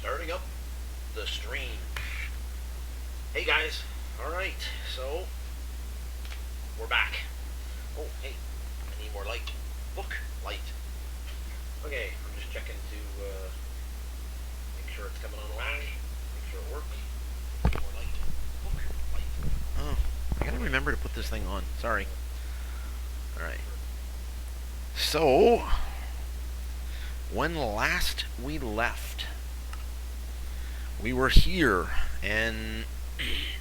Starting up the stream. Hey guys. Alright, so we're back. Oh, hey, I need more light. Look, light. Okay, I'm just checking to make sure it's coming online. Make sure it works. More light. Look, light. Oh, I gotta remember to put this thing on. Sorry. Alright. So, when last we left, we were here, and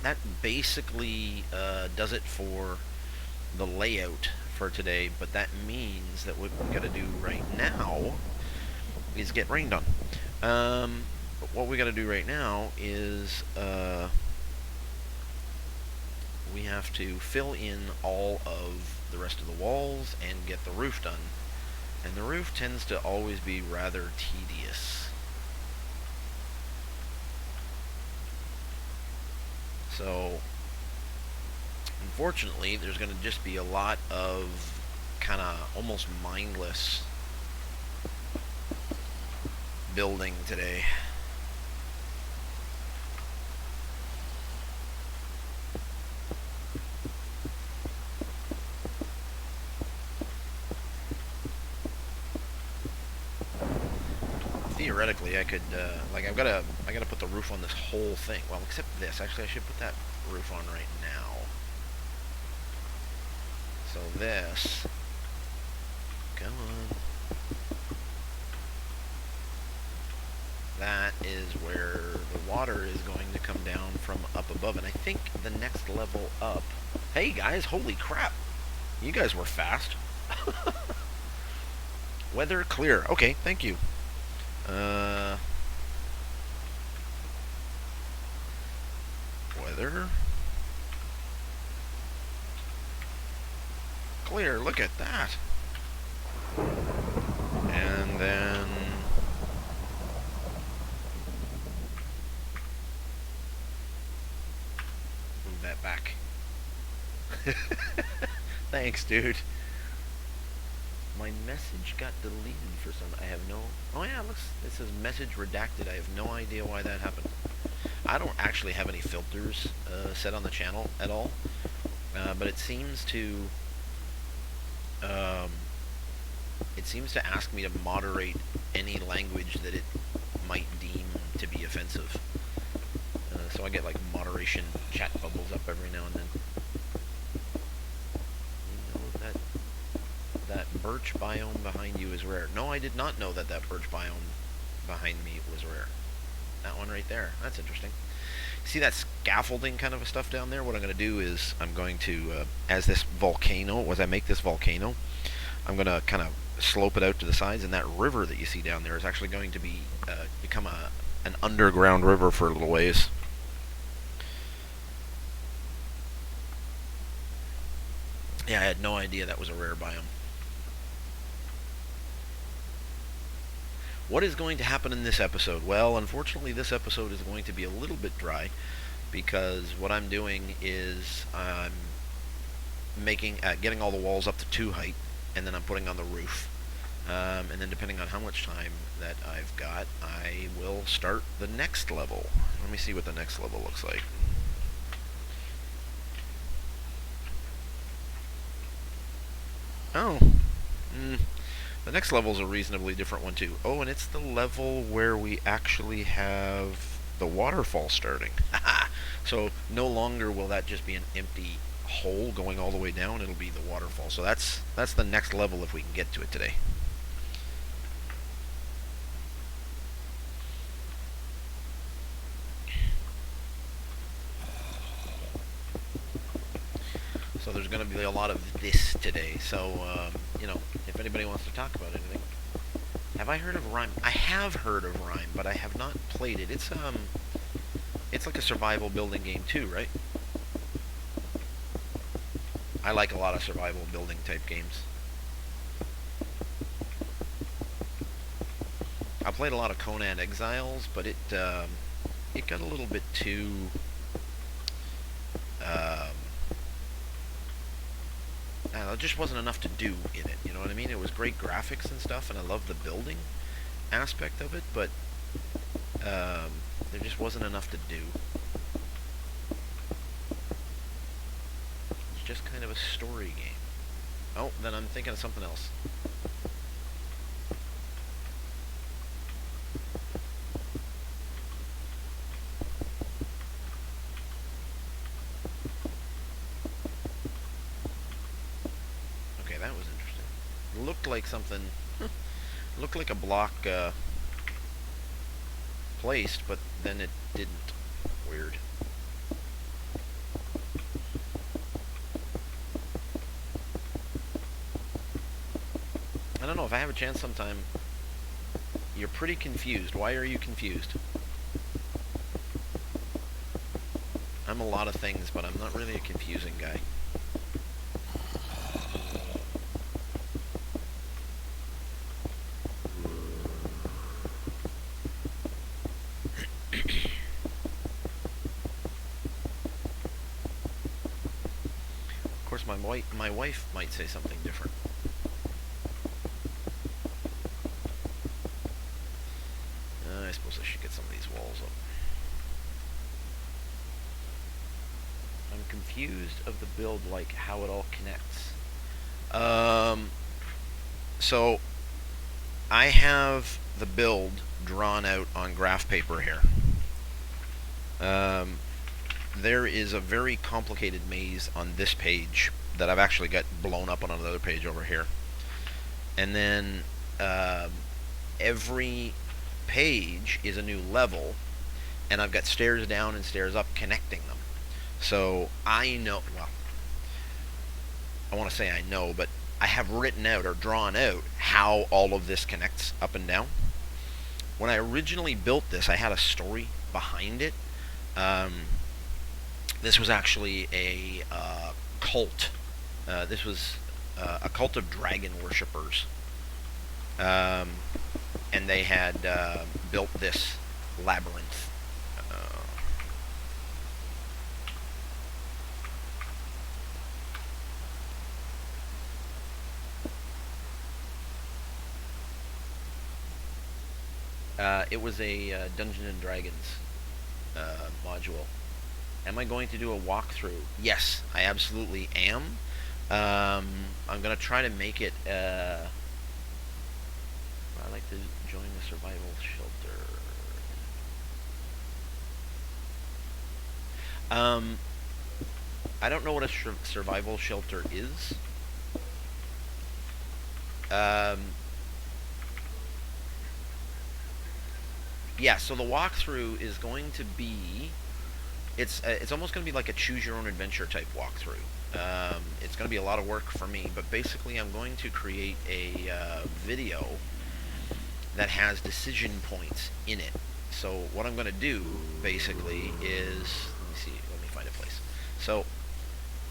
that basically does it for the layout for today, but that means that what we gotta do right now is get rained on. But what we gotta do right now is we have to fill in all of the rest of the walls and get the roof done. And the roof tends to always be rather tedious. So, unfortunately, there's going to just be a lot of kind of almost mindless building today. Theoretically, I could like I gotta put the roof on this whole thing. Well, except this. Actually, I should put that roof on right now. So this, come on. That is where the water is going to come down from up above, and I think the next level up. Hey guys, holy crap! You guys were fast. Weather clear. Okay, thank you. Weather clear. Look at that. And then move that back. Thanks, dude. My message got deleted for some. I have no. Oh yeah, looks. It says message redacted. I have no idea why that happened. I don't actually have any filters set on the channel at all, but it seems to. It seems to ask me to moderate any language that it might deem to be offensive. So I get like moderation chat bubbles up every now and then. That birch biome behind you is rare. No, I did not know that birch biome behind me was rare. That one right there. That's interesting. See that scaffolding kind of stuff down there? What I'm going to do is I'm going to, as this volcano, as I make this volcano, I'm going to kind of slope it out to the sides, and that river that you see down there is actually going to be become an underground river for a little ways. Yeah, I had no idea that was a rare biome. What is going to happen in this episode? Well, unfortunately, this episode is going to be a little bit dry because what I'm doing is I'm getting all the walls up to 2 height, and then I'm putting on the roof. And then depending on how much time that I've got, I will start the next level. Let me see what the next level looks like. Oh. The next level is a reasonably different one too. Oh, and it's the level where we actually have the waterfall starting. So no longer will that just be an empty hole going all the way down. It'll be the waterfall. So that's the next level if we can get to it today. So there's going to be a lot of this today. So, you know, if anybody wants to talk about anything. Have I heard of Rime? I have heard of Rime, but I have not played it. It's like a survival building game too, right? I like a lot of survival building type games. I played a lot of Conan Exiles, but it got a little bit too it just wasn't enough to do in it, you know what I mean? It was great graphics and stuff, and I love the building aspect of it, but there just wasn't enough to do. It's just kind of a story game. Oh, then I'm thinking of something else. Okay, that was interesting. It looked like something... looked like a block placed, but then it didn't. Weird. I don't know, if I have a chance sometime... You're pretty confused. Why are you confused? I'm a lot of things, but I'm not really a confusing guy. Of course, my wife might say something different. I suppose I should get some of these walls up. I'm confused of the build, like how it all connects. So I have the build drawn out on graph paper here. There is a very complicated maze on this page that I've actually got blown up on another page over here. And then every page is a new level, and I've got stairs down and stairs up connecting them. So I know, well, I want to say I know, but I have written out or drawn out how all of this connects up and down. When I originally built this, I had a story behind it. This was actually a cult. This was a cult of dragon worshippers. And they had built this labyrinth. It was a Dungeons and Dragons module. Am I going to do a walkthrough? Yes, I absolutely am. I'm going to try to make it... I'd like to join the survival shelter. I don't know what a survival shelter is. Yeah, so the walkthrough is going to be... It's almost going to be like a choose-your-own-adventure type walkthrough. It's going to be a lot of work for me, but basically I'm going to create a video that has decision points in it. So what I'm going to do, basically, is... let me find a place. So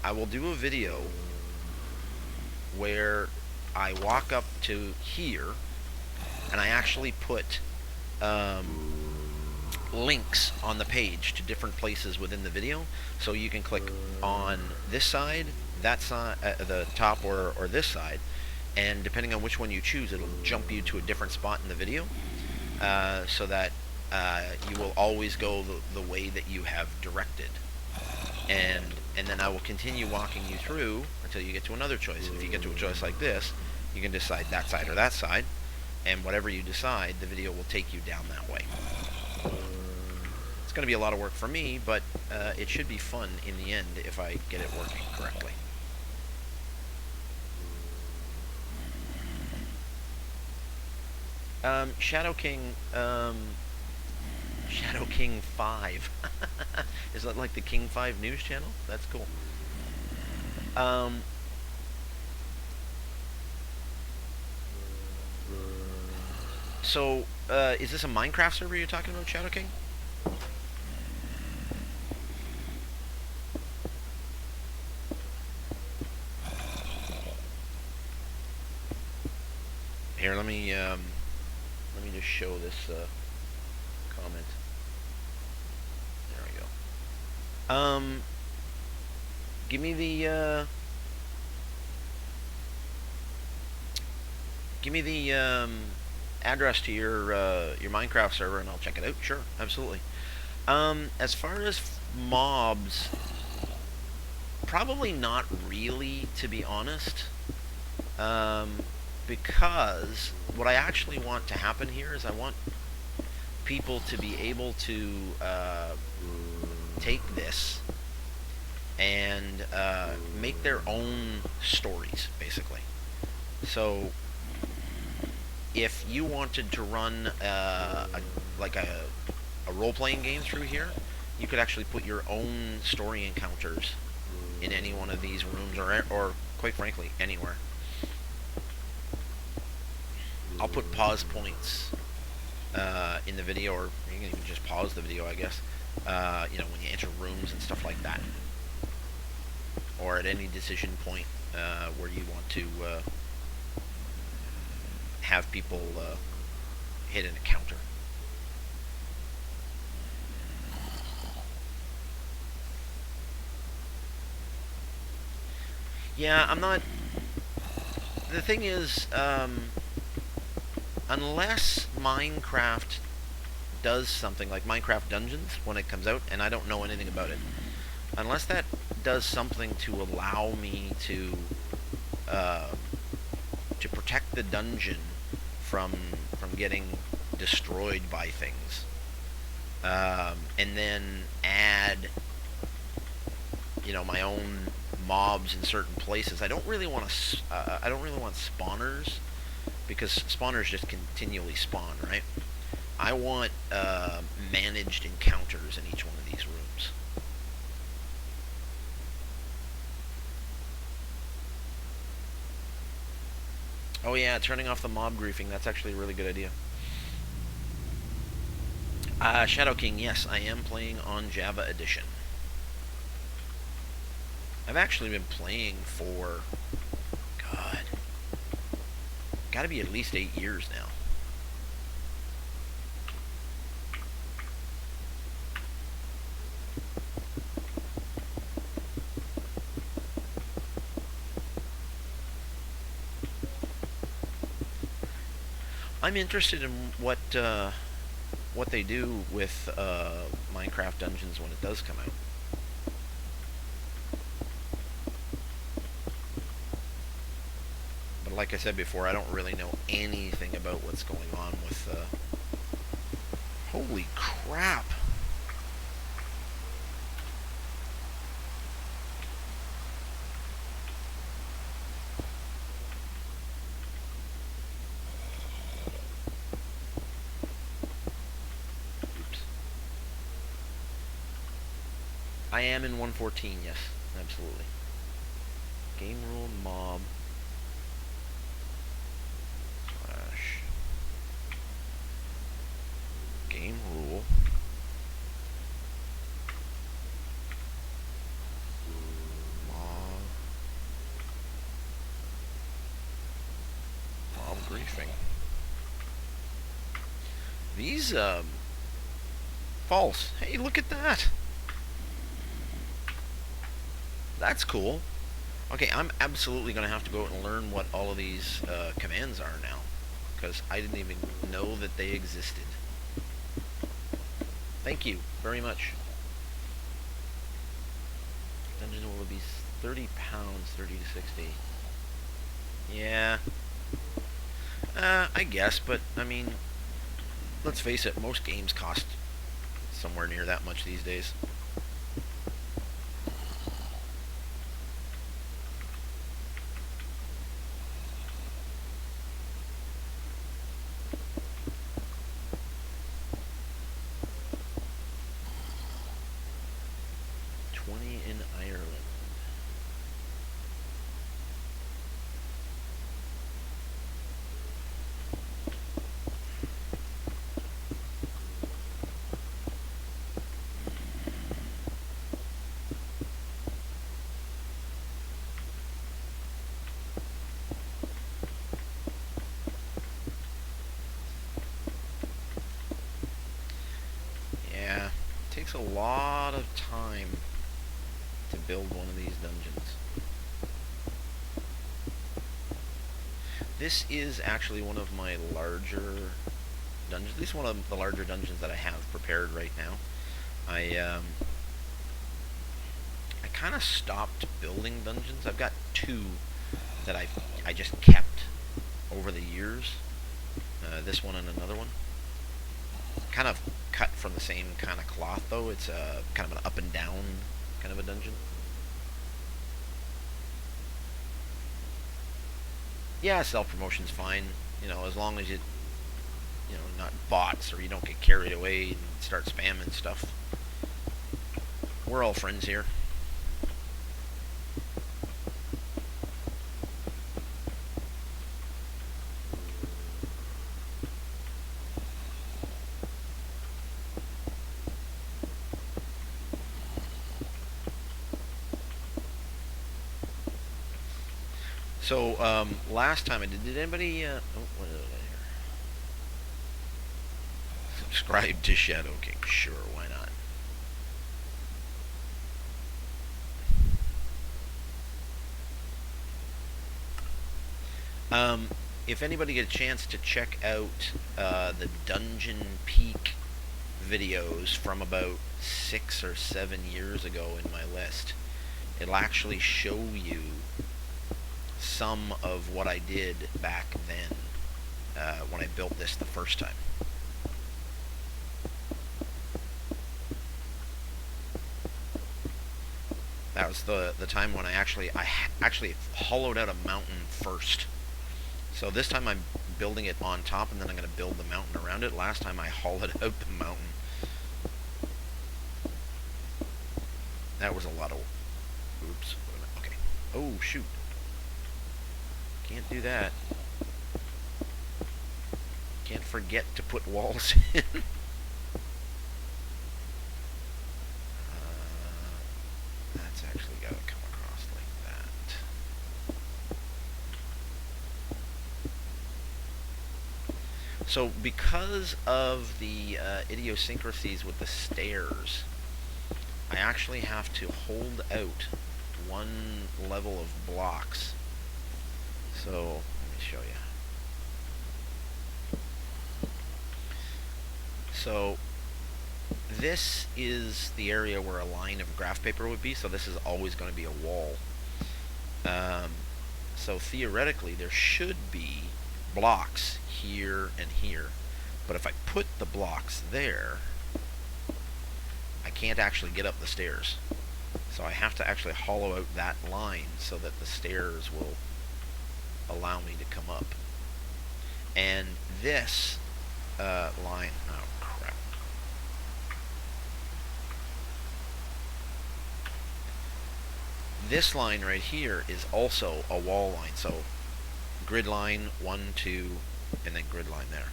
I will do a video where I walk up to here, and I actually put... links on the page to different places within the video, so you can click on this side, that side, the top, or this side, and depending on which one you choose, it'll jump you to a different spot in the video, so that you will always go the way that you have directed, and then I will continue walking you through until you get to another choice. And if you get to a choice like this, you can decide that side or that side, and whatever you decide, the video will take you down that way. It's going to be a lot of work for me, but it should be fun in the end if I get it working correctly. Shadow King 5. Is that like the King 5 news channel? That's cool. So, is this a Minecraft server you're talking about, Shadow King? Here, let me just show this comment. There we go. Give me the address to your Minecraft server, and I'll check it out. Sure, absolutely. As far as mobs, probably not really, to be honest. Because what I actually want to happen here is I want people to be able to take this and make their own stories, basically. So, if you wanted to run like a role-playing game through here, you could actually put your own story encounters in any one of these rooms, or quite frankly, anywhere. I'll put pause points in the video, or you can even just pause the video, I guess. You know, when you enter rooms and stuff like that, or at any decision point where you want to have people hit an encounter. Yeah, I'm not... The thing is, unless Minecraft does something like Minecraft Dungeons when it comes out, and I don't know anything about it, unless that does something to allow me to protect the dungeon from getting destroyed by things, and then add, you know, my own mobs in certain places. I don't really want to. I don't really want spawners, because spawners just continually spawn, right? I want managed encounters in each one of these rooms. Oh yeah, turning off the mob griefing, that's actually a really good idea. Shadow King, yes, I am playing on Java Edition. I've actually been playing for, God, gotta be at least 8 years now. I'm interested in what they do with Minecraft Dungeons when it does come out. But like I said before, I don't really know anything about what's going on with... Holy crap! I am in 114, yes, absolutely. Game rule mob slash game rule mob griefing. These false. Hey, look at that. That's cool. Okay, I'm absolutely going to have to go out and learn what all of these commands are now, because I didn't even know that they existed. Thank you very much. Dungeon will be 30 pounds, 30 to 60. Yeah. I guess, but, I mean, let's face it, most games cost somewhere near that much these days. In Ireland. Yeah, it takes a lot of time to build one of these dungeons. This is actually one of my larger dungeons, at least one of the larger dungeons that I have prepared right now. I kind of stopped building dungeons. I've got two that I just kept over the years. This one and another one. Kind of cut from the same kind of cloth, though. It's kind of an up and down kind of a dungeon. Yeah, self-promotion's fine. As long as not bots or you don't get carried away and start spamming stuff. We're all friends here. So, last time I did anybody, oh, what did I hear? Subscribe to Shadow King. Sure, why not? If anybody get a chance to check out the Dungeon Peak videos from about 6 or 7 years ago in my list, it'll actually show you some of what I did back then when I built this the first time. That was the time when I actually hollowed out a mountain first. So this time I'm building it on top, and then I'm going to build the mountain around it. Last time I hollowed out the mountain. That was a lot of... Oops. Okay. Oh, shoot. Can't do that. Can't forget to put walls in. That's actually got to come across like that. So because of the idiosyncrasies with the stairs, I actually have to hold out one level of blocks. So, let me show you. So, this is the area where a line of graph paper would be, so this is always going to be a wall. So theoretically, there should be blocks here and here. But if I put the blocks there, I can't actually get up the stairs. So I have to actually hollow out that line so that the stairs will allow me to come up. And this line, oh crap. This line right here is also a wall line. So grid line 1, 2, and then grid line there.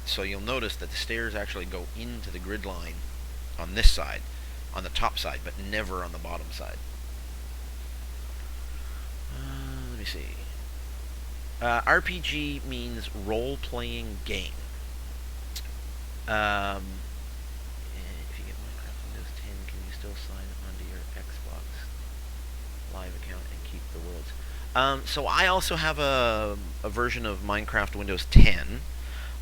So you'll notice that the stairs actually go into the grid line on this side, on the top side, but never on the bottom side. Let me see. RPG means role-playing game. If you get Minecraft Windows 10, can you still sign onto your Xbox Live account and keep the worlds? So I also have a version of Minecraft Windows 10,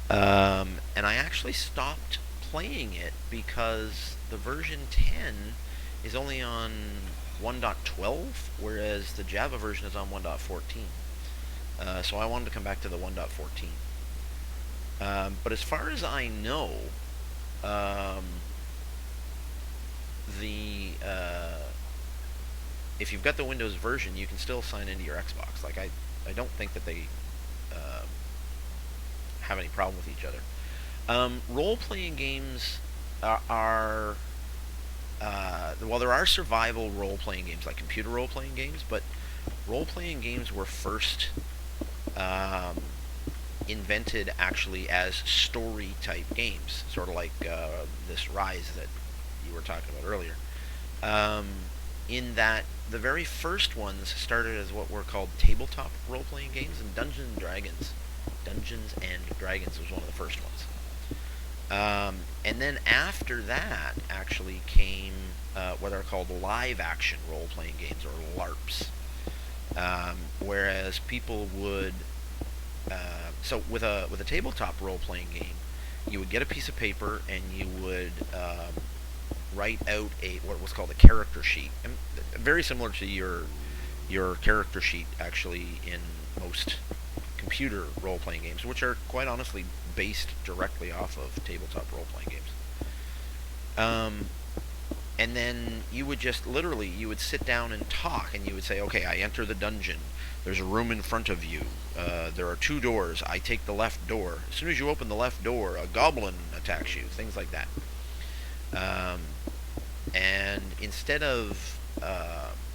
and I actually stopped playing it because the version 10 is only on 1.12, whereas the Java version is on 1.14. So I wanted to come back to the 1.14. But as far as I know, if you've got the Windows version, you can still sign into your Xbox. Like I don't think that they have any problem with each other. Role-playing games are well, there are survival role-playing games, like computer role-playing games, but role-playing games were first invented actually as story-type games, sort of like this Rise that you were talking about earlier. In that the very first ones started as what were called tabletop role-playing games, and Dungeons and Dragons was one of the first ones. And then after that actually came what are called live-action role-playing games, or LARPs. Whereas people would, so with a tabletop role playing game, you would get a piece of paper and you would write out a what was called a character sheet, and very similar to your character sheet actually in most computer role playing games, which are quite honestly based directly off of tabletop role playing games. Um, and then you would just literally you would sit down and talk, and you would say, okay, I enter the dungeon. There's a room in front of you. There are two doors. I take the left door. As soon as you open the left door, a goblin attacks you. Things like that. Um, and instead of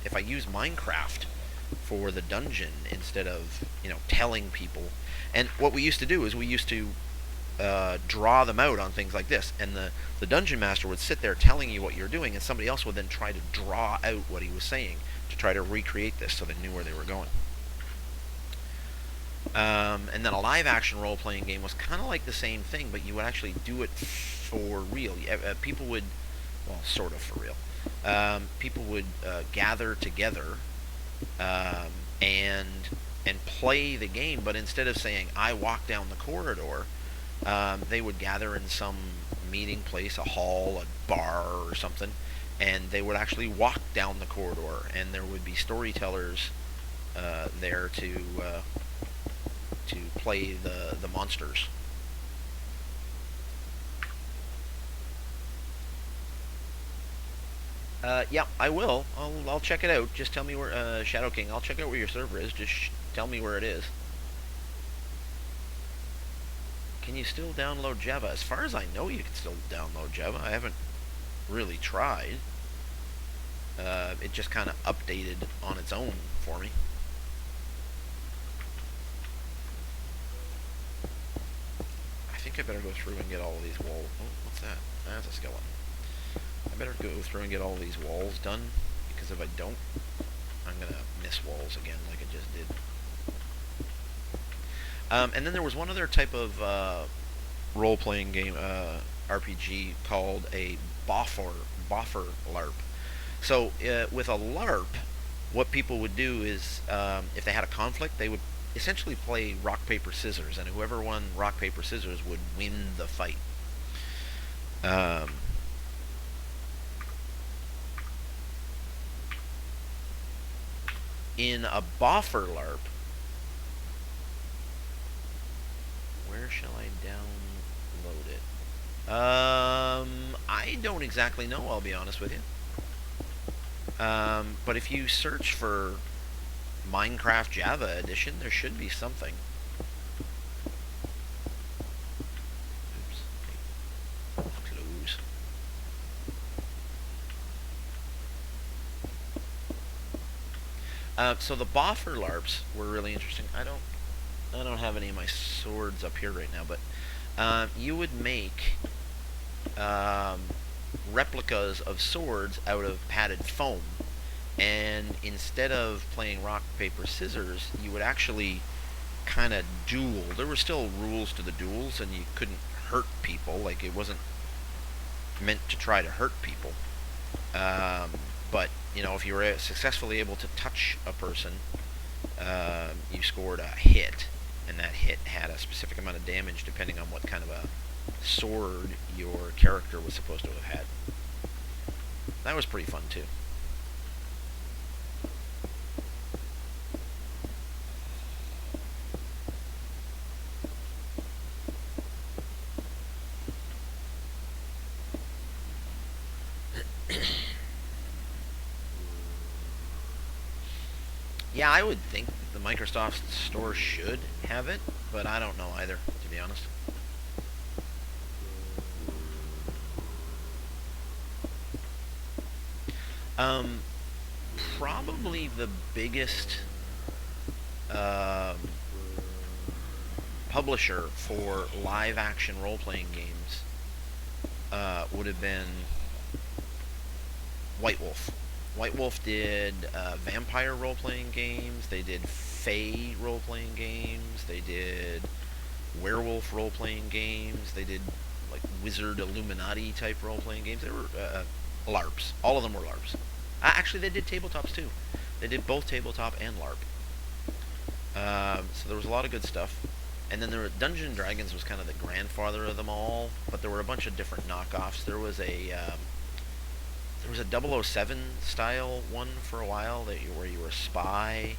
if I use Minecraft for the dungeon instead of telling people, and what we used to do is we used to draw them out on things like this, and the dungeon master would sit there telling you what you're doing, and somebody else would then try to draw out what he was saying to try to recreate this so they knew where they were going. And then a live action role playing game was kind of like the same thing, but you would actually do it for real. People would, well, sort of for real. People would gather together um, and play the game, but instead of saying I walk down the corridor, they would gather in some meeting place, a hall, a bar, or something, and they would actually walk down the corridor, and there would be storytellers there to play the monsters. Yeah, I will. I'll check it out. Just tell me where Shadow King. I'll check out where your server is. Just tell me where it is. Can you still download Java? As far as I know, you can still download Java. I haven't really tried. It just kind of updated on its own for me. I think I better go through and get all of these walls. Oh, what's that? That's a skeleton. I better go through and get all these walls done, because if I don't, I'm going to miss walls again like I just did. And then there was one other type of role-playing game, RPG, called a boffer LARP. So with a LARP, what people would do is, if they had a conflict, they would essentially play rock, paper, scissors, and whoever won rock, paper, scissors would win the fight. In a boffer LARP, where shall I download it? I don't exactly know, I'll be honest with you. But if you search for Minecraft Java Edition, there should be something. Oops. Close. So the boffer LARPs were really interesting. I don't have any of my swords up here right now, but you would make replicas of swords out of padded foam, and instead of playing rock, paper, scissors, you would actually kind of duel. There were still rules to the duels, and you couldn't hurt people. Like, it wasn't meant to try to hurt people. But, if you were successfully able to touch a person, you scored a hit, and that hit had a specific amount of damage depending on what kind of a sword your character was supposed to have had. That was pretty fun, too. Yeah, I would think the Microsoft Store should have it, but I don't know either, to be honest. Um, Probably the biggest um, publisher for live-action role-playing games would have been White Wolf. White Wolf did vampire role-playing games. They did Fae role-playing games. They did werewolf role-playing games. They did like Wizard Illuminati type role-playing games. They were LARPs. All of them were LARPs. Actually, they did tabletops too. They did both tabletop and LARP. So there was a lot of good stuff. And then there were, Dungeons and Dragons was kind of the grandfather of them all, but there were a bunch of different knockoffs. There was a 007 style one for a while where you were a spy.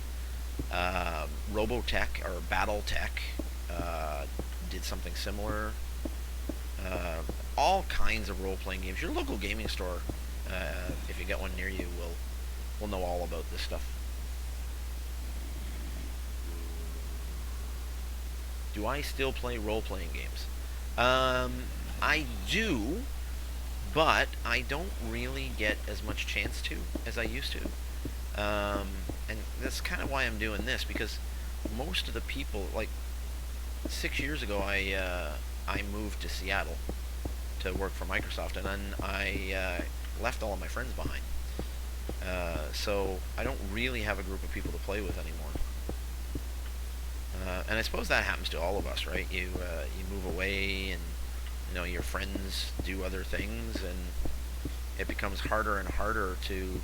Robotech or BattleTech did something similar. Uh, all kinds of role-playing games. Your local gaming store, if you get one near you, will know all about this stuff. Do I still play role-playing games? I do, but I don't really get as much chance to as I used to. And that's kind of why I'm doing this, because most of the people, like 6 years ago, I moved to Seattle to work for Microsoft, and then I left all of my friends behind. So I don't really have a group of people to play with anymore. And I suppose that happens to all of us, right? You move away, and your friends do other things, and it becomes harder and harder to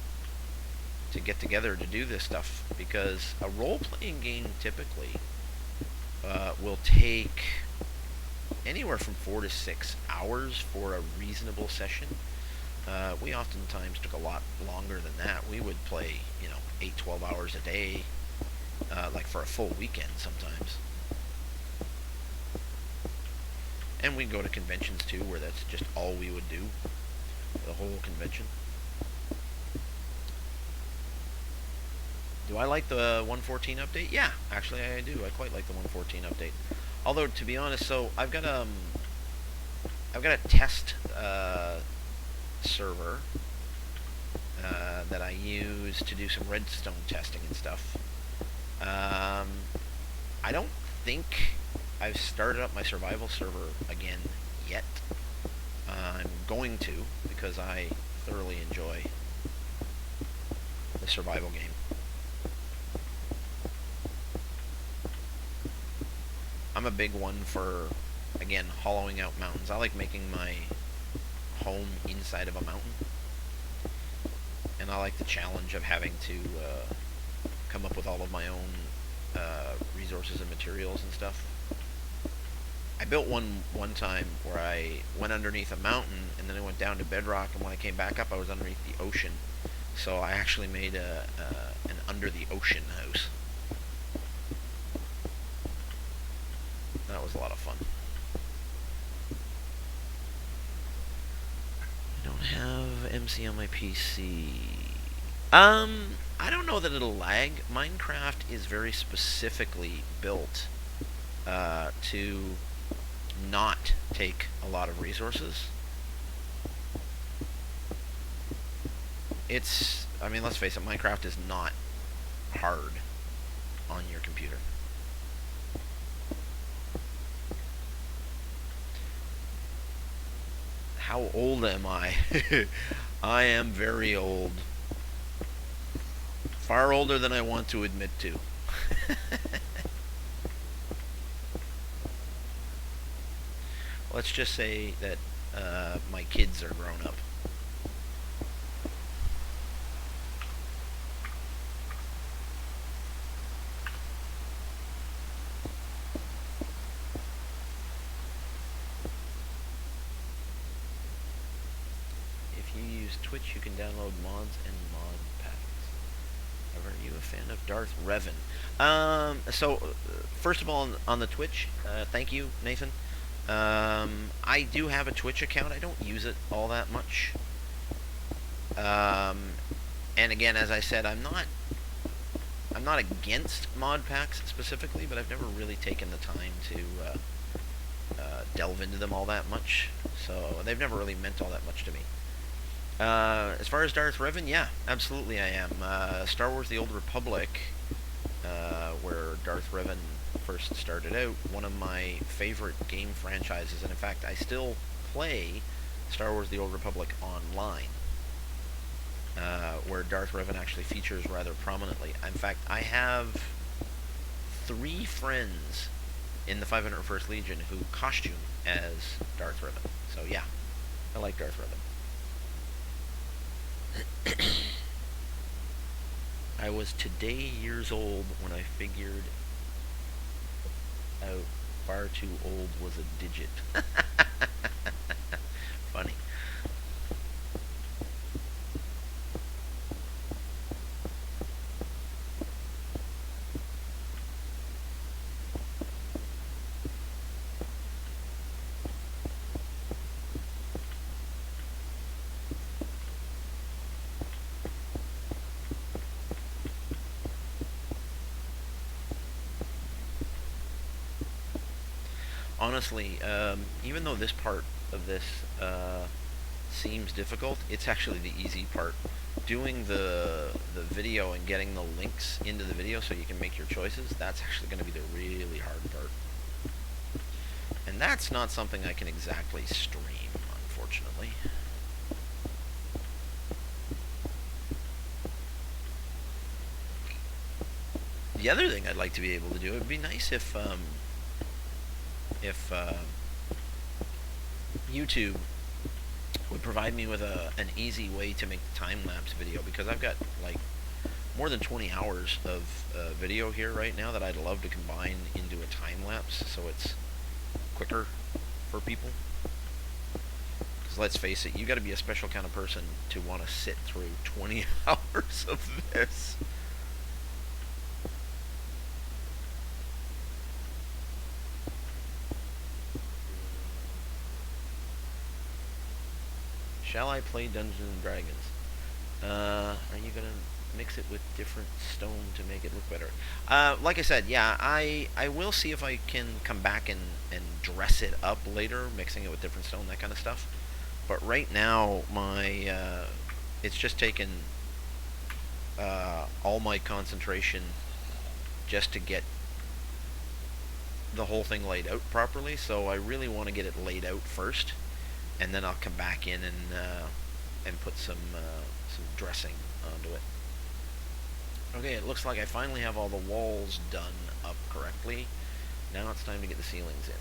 get together to do this stuff, because a role-playing game typically will take anywhere from 4 to 6 hours for a reasonable session. We oftentimes took a lot longer than that. We would play, 8, 12 hours a day, like for a full weekend sometimes. And we'd go to conventions too, where that's just all we would do, the whole convention. Do I like the 114 update? Yeah, actually I do. I quite like the 114 update. Although, to be honest, so I've got a test server that I use to do some redstone testing and stuff. I don't think I've started up my survival server again yet. I'm going to, because I thoroughly enjoy the survival game. I'm a big one for, again, hollowing out mountains. I like making my home inside of a mountain, and I like the challenge of having to come up with all of my own resources and materials and stuff. I built one time where I went underneath a mountain, and then I went down to bedrock, and when I came back up, I was underneath the ocean. So I actually made an under the ocean house. That was a lot of fun. I don't have MC on my PC. I don't know that it'll lag. Minecraft is very specifically built to not take a lot of resources. Let's face it, Minecraft is not hard on your computer. How old am I? I am very old. Far older than I want to admit to. Let's just say that my kids are grown up. If you use Twitch, you can download mods and mod packs. Are you a fan of Darth Revan? First of all, on the Twitch, thank you, Nathan. I do have a Twitch account. I don't use it all that much. And again, as I said, I'm not against mod packs specifically, but I've never really taken the time to delve into them all that much. So they've never really meant all that much to me. As far as Darth Revan, yeah, absolutely I am. Star Wars: The Old Republic, where Darth Revan first started out, one of my favorite game franchises, and in fact, I still play Star Wars: The Old Republic online, where Darth Revan actually features rather prominently. In fact, I have 3 friends in the 501st Legion who costume as Darth Revan. So yeah, I like Darth Revan. I was today years old when I figured out far too old was a digit. Funny. Honestly, even though this part of this seems difficult, it's actually the easy part. Doing the video and getting the links into the video so you can make your choices, that's actually going to be the really hard part. And that's not something I can exactly stream, unfortunately. The other thing I'd like to be able to do, it would be nice if YouTube would provide me with an easy way to make the time-lapse video, because I've got like more than 20 hours of video here right now that I'd love to combine into a time-lapse so it's quicker for people. Because let's face it, you got to be a special kind of person to want to sit through 20 hours of this. Shall I play Dungeons and Dragons? Are you gonna mix it with different stone to make it look better? Like I said, yeah, I will see if I can come back and dress it up later, mixing it with different stone, that kind of stuff. But right now, it's just taken all my concentration just to get the whole thing laid out properly. So I really want to get it laid out first, and then I'll come back in and put some dressing onto it. Okay, it looks like I finally have all the walls done up correctly. Now it's time to get the ceilings in.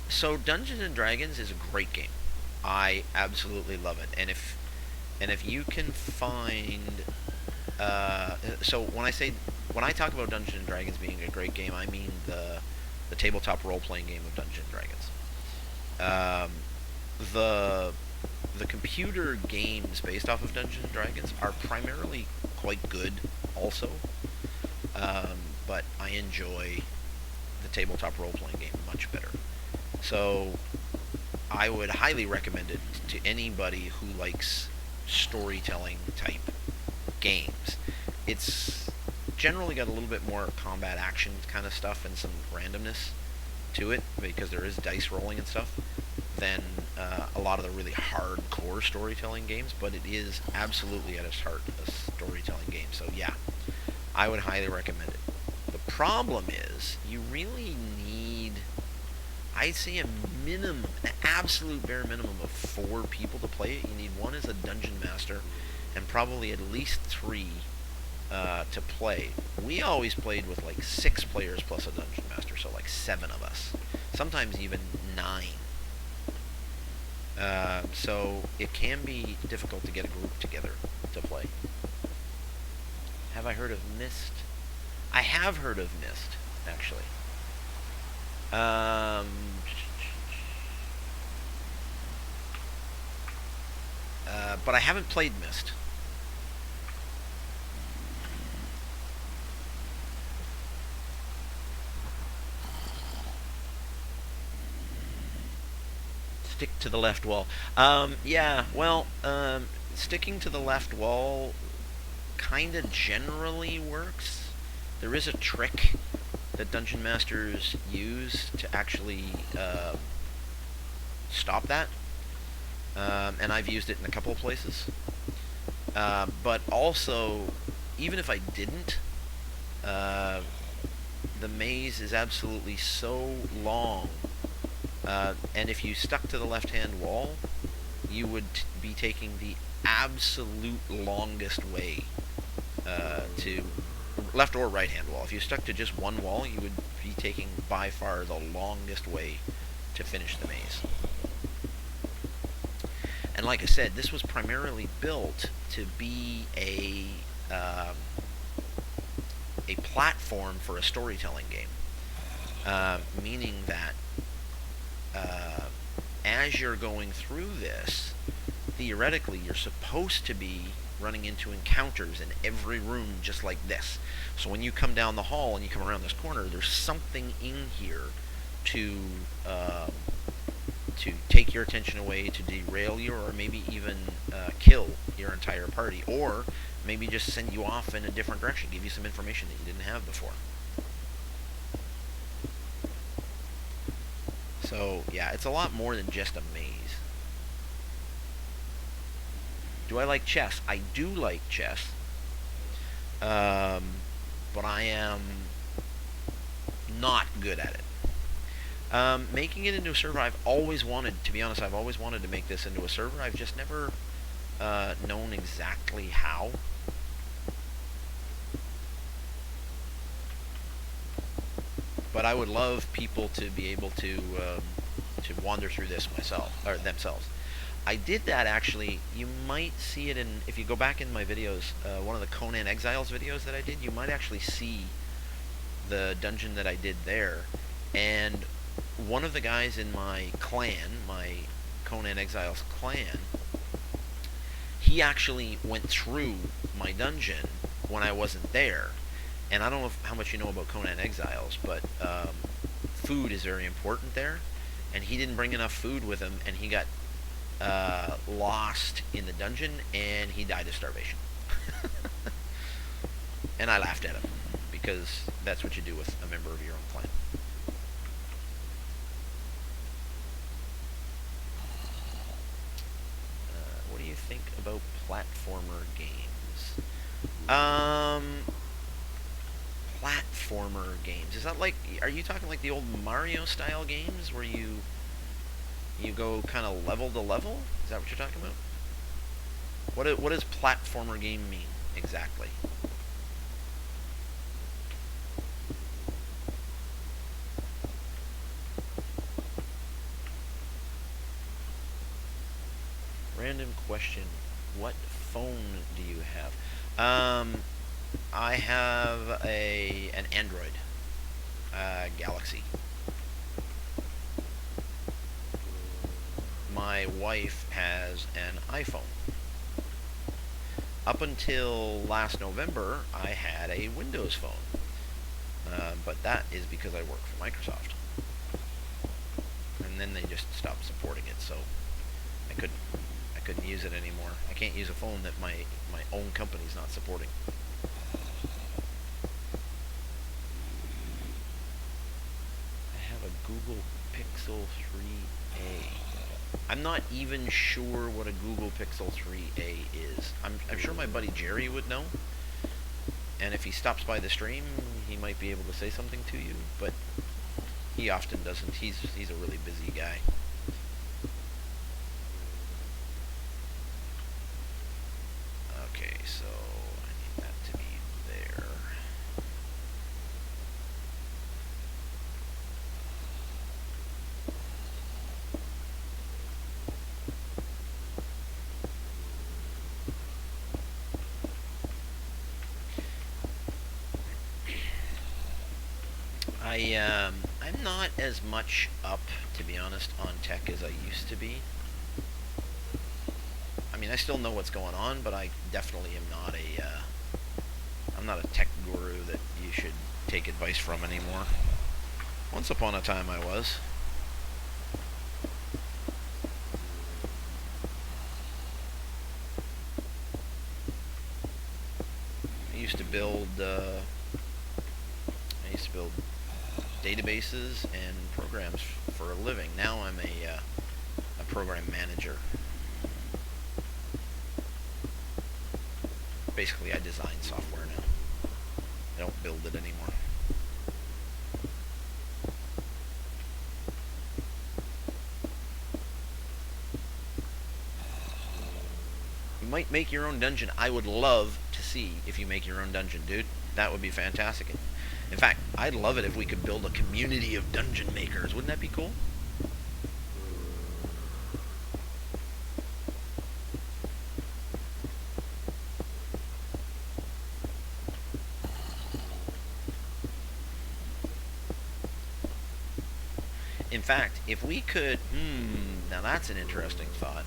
So Dungeons and Dragons is a great game. I absolutely love it. And if you can find, so when I talk about Dungeons and Dragons being a great game, I mean the tabletop role-playing game of Dungeons and Dragons. The computer games based off of Dungeons and Dragons are primarily quite good also, but I enjoy the tabletop role-playing game much better. So I would highly recommend it to anybody who likes storytelling type games. It's generally got a little bit more combat action kind of stuff and some randomness to it, because there is dice rolling and stuff, than a lot of the really hardcore storytelling games, but it is absolutely at its heart a storytelling game. So yeah, I would highly recommend it. The problem is you really need, I'd say, a minimum, an absolute bare minimum of 4 people to play it. You need one as a dungeon master and probably at least 3 to play. We always played with like 6 players plus a dungeon master, so like 7 of us, sometimes even 9. So it can be difficult to get a group together to play. Have I heard of Myst? I have heard of Myst, actually. But I haven't played Myst. Stick to the left wall. Yeah, well, sticking to the left wall kind of generally works. There is a trick that dungeon masters use to actually stop that, and I've used it in a couple of places. But also, even if I didn't, the maze is absolutely so long, and if you stuck to the left-hand wall, you would be taking the absolute longest way to left or right-hand wall. If you stuck to just one wall, you would be taking by far the longest way to finish the maze. And like I said, this was primarily built to be a a platform for a storytelling game, meaning that as you're going through this, theoretically, you're supposed to be running into encounters in every room just like this. So when you come down the hall and you come around this corner, there's something in here to take your attention away, to derail you, or maybe even kill your entire party, or maybe just send you off in a different direction, give you some information that you didn't have before. So yeah, it's a lot more than just a maze. Do I like chess? I do like chess, but I am not good at it. Making it into a server, I've always wanted, to be honest, I've always wanted to make this into a server. I've just never known exactly how. But I would love people to be able to wander through this themselves. I did that actually. You might see it in, if you go back in my videos, one of the Conan Exiles videos that I did, you might actually see the dungeon that I did there. And one of the guys in my clan, my Conan Exiles clan, he actually went through my dungeon when I wasn't there. And I don't know how much you know about Conan Exiles, but food is very important there. And he didn't bring enough food with him, and he got lost in the dungeon, and he died of starvation. And I laughed at him, because that's what you do with a member of your own clan. What do you think about platformer games? Platformer games. Is that like, are you talking like the old Mario style games where you go kind of level to level? Is that what you're talking about? What does platformer game mean exactly? Random question. What phone do you have? I have an Android Galaxy. My wife has an iPhone. Up until last November, I had a Windows phone. But that is because I work for Microsoft. And then they just stopped supporting it, so I couldn't use it anymore. I can't use a phone that my own company's not supporting. I have a Google Pixel 3a. I'm not even sure what a Google Pixel 3a is. I'm sure my buddy Jerry would know. And if he stops by the stream, he might be able to say something to you, but he often doesn't. He's a really busy guy. Okay, so I need that to be there. I'm not as much up, to be honest, on tech as I used to be. I mean, I still know what's going on, but I definitely am not I'm not a tech guru that you should take advice from anymore. Once upon a time I was. I used to build databases and programs for a living. Now I'm a program manager. Basically, I design software now. I don't build it anymore. You might make your own dungeon. I would love to see if you make your own dungeon, dude. That would be fantastic. In fact, I'd love it if we could build a community of dungeon makers. Wouldn't that be cool? fact, if we could, now that's an interesting thought.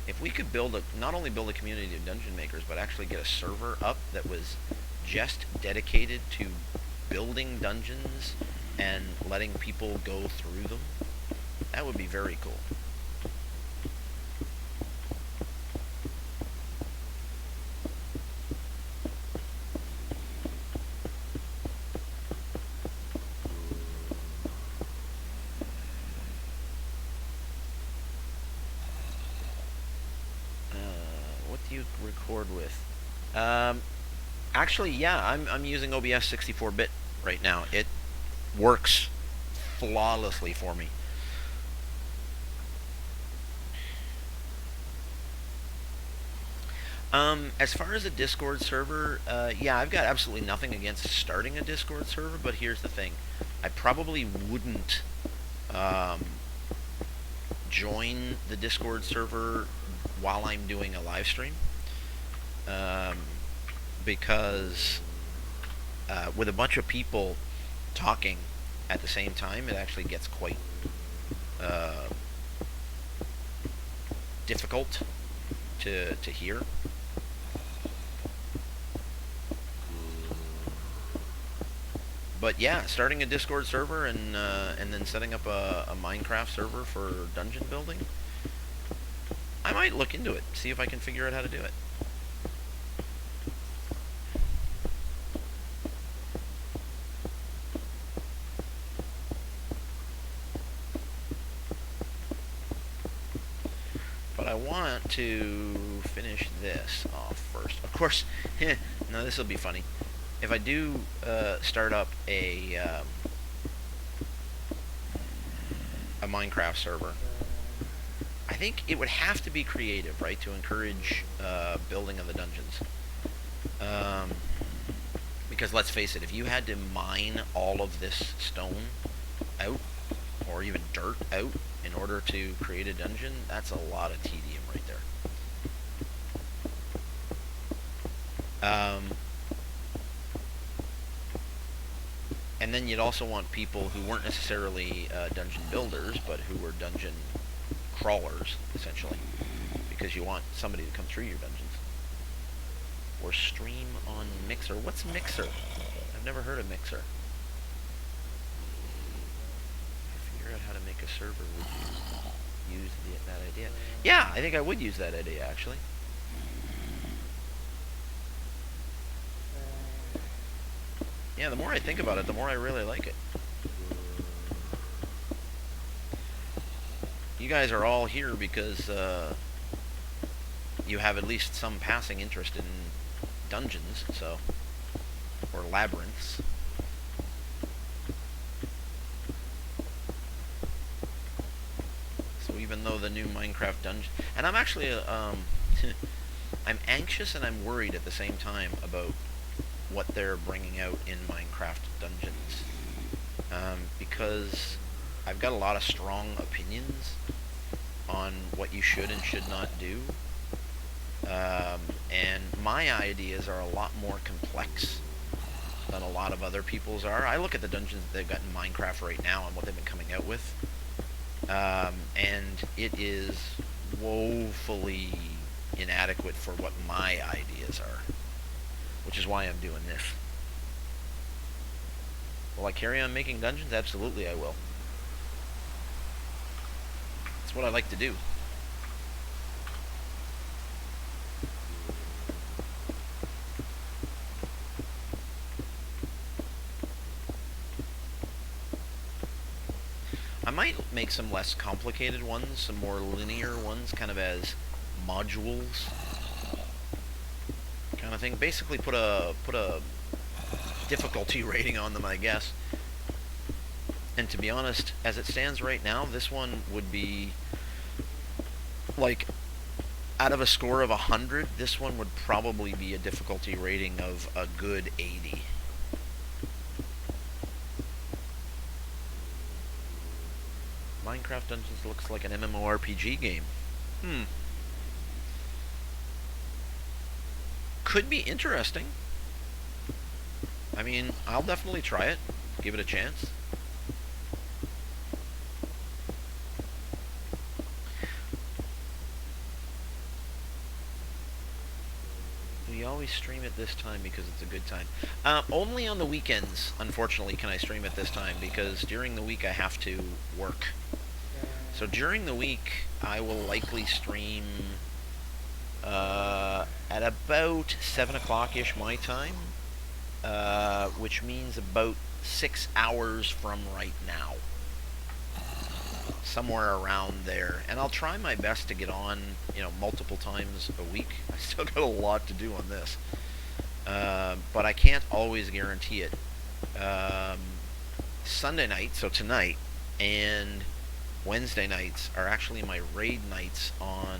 If we could not only build a community of dungeon makers, but actually get a server up that was just dedicated to building dungeons and letting people go through them, that would be very cool. What do you record with? Actually, yeah, I'm using OBS 64-bit right now. It works flawlessly for me. As far as a Discord server, yeah, I've got absolutely nothing against starting a Discord server, but here's the thing. I probably wouldn't join the Discord server while I'm doing a live stream, because with a bunch of people talking at the same time, it actually gets quite difficult to hear. But yeah, starting a Discord server and then setting up a Minecraft server for dungeon building, I might look into it, see if I can figure out how to do it. But I want to finish this off first. Of course, no, this will be funny. If I do start up a Minecraft server, I think it would have to be creative, right, to encourage building of the dungeons. Because let's face it, if you had to mine all of this stone out, or even dirt out, in order to create a dungeon, that's a lot of tedium right there. And then you'd also want people who weren't necessarily dungeon builders, but who were dungeon crawlers, essentially, because you want somebody to come through your dungeons. Or stream on Mixer. What's Mixer? I've never heard of Mixer. Figure out how to make a server. Would you use that idea? Yeah, I think I would use that idea, actually. Yeah, the more I think about it, the more I really like it. You guys are all here because you have at least some passing interest in dungeons, so, or labyrinths. So even though the new Minecraft dungeon, and I'm actually I'm anxious and I'm worried at the same time about what they're bringing out in Minecraft Dungeons, because I've got a lot of strong opinions on what you should and should not do, and my ideas are a lot more complex than a lot of other people's are. I look at the dungeons that they've got in Minecraft right now and what they've been coming out with, and it is woefully inadequate for what my ideas are. Which is why I'm doing this. Will I carry on making dungeons? Absolutely I will. It's what I like to do. I might make some less complicated ones, some more linear ones, kind of as modules. Kind of thing. Basically put a difficulty rating on them, I guess. And to be honest, as it stands right now, this one would be like, out of a score of 100, this one would probably be a difficulty rating of a good 80. Minecraft Dungeons looks like an MMORPG game. Could be interesting. I mean, I'll definitely try it. Give it a chance. always stream at this time because it's a good time. Only on the weekends, unfortunately, can I stream at this time because during the week I have to work. So during the week, I will likely stream at about 7 o'clock-ish my time, which means about 6 hours from right now. Somewhere around there. And I'll try my best to get on, multiple times a week. I still got a lot to do on this. But I can't always guarantee it. Sunday night, so tonight, and Wednesday nights are actually my raid nights on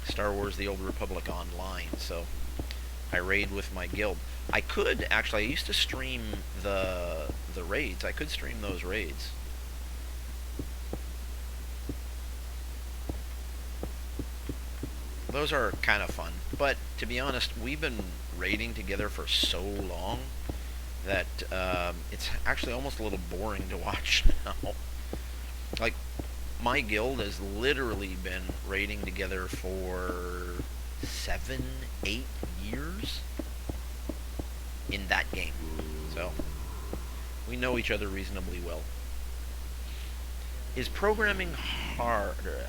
Star Wars The Old Republic Online. So I raid with my guild. I used to stream the raids. I could stream those raids. Those are kind of fun. But to be honest, we've been raiding together for so long that it's actually almost a little boring to watch now. Like, my guild has literally been raiding together for 7, 8 years in that game. So, we know each other reasonably well. Is programming harder?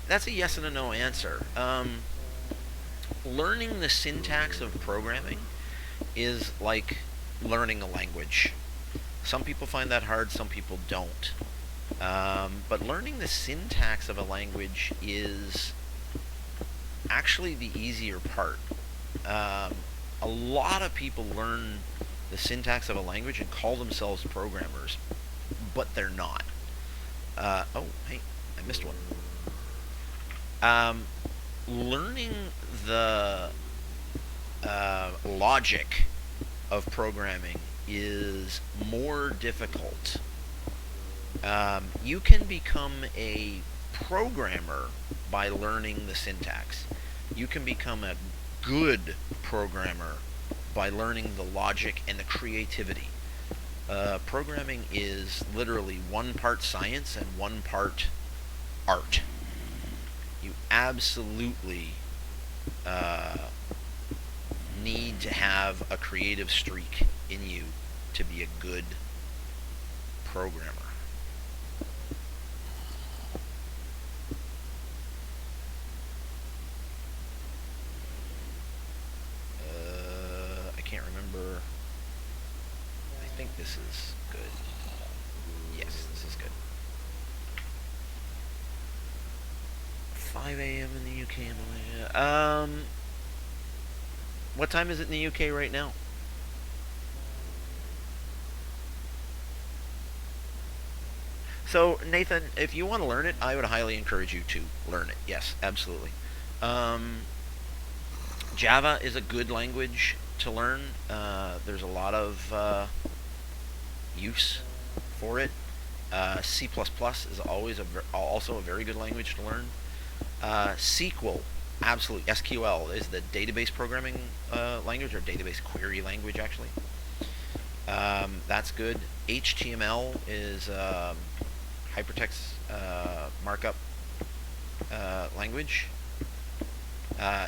That's a yes and a no answer. Learning the syntax of programming is like learning a language. Some people find that hard, some people don't. But learning the syntax of a language is actually the easier part. A lot of people learn the syntax of a language and call themselves programmers, but they're not. Oh, hey, I missed one. Learning the logic of programming is more difficult. You can become a programmer by learning the syntax. You can become a good programmer by learning the logic and the creativity. Programming is literally one part science and one part art. You absolutely need to have a creative streak in you to be a good programmer. I can't remember. I think this is good. Yes, this is good. 5 a.m. in the UK and Malaysia. What time is it in the UK right now? So, Nathan, if you want to learn it, I would highly encourage you to learn it. Yes, absolutely. Java is a good language to learn. There's a lot of use for it. C++ is always also a very good language to learn. SQL, absolutely. SQL is the database programming language, or database query language, actually. That's good. HTML is hypertext markup language.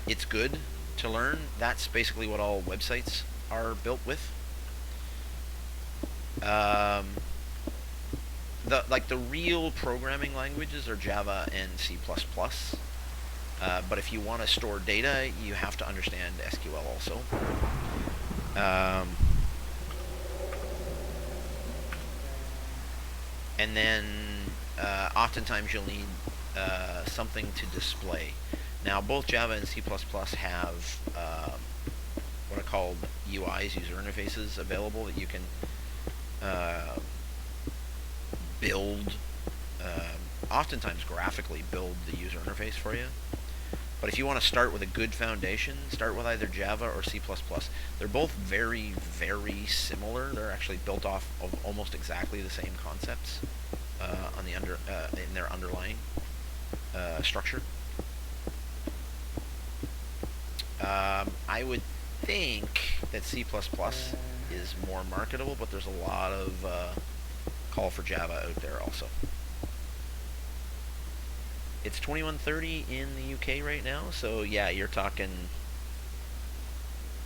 It's good to learn. That's basically what all websites are built with. The real programming languages are Java and C++. But if you want to store data, you have to understand SQL also. And then oftentimes you'll need something to display. Now, both Java and C++ have what are called UIs, user interfaces, available that you can build, oftentimes graphically build the user interface for you. But if you want to start with a good foundation, start with either Java or C++. They're both very, very similar. They're actually built off of almost exactly the same concepts in their underlying structure. I would think that C++ is more marketable, but there's a lot of call for Java out there also. It's 21:30 in the UK right now, so yeah, you're talking.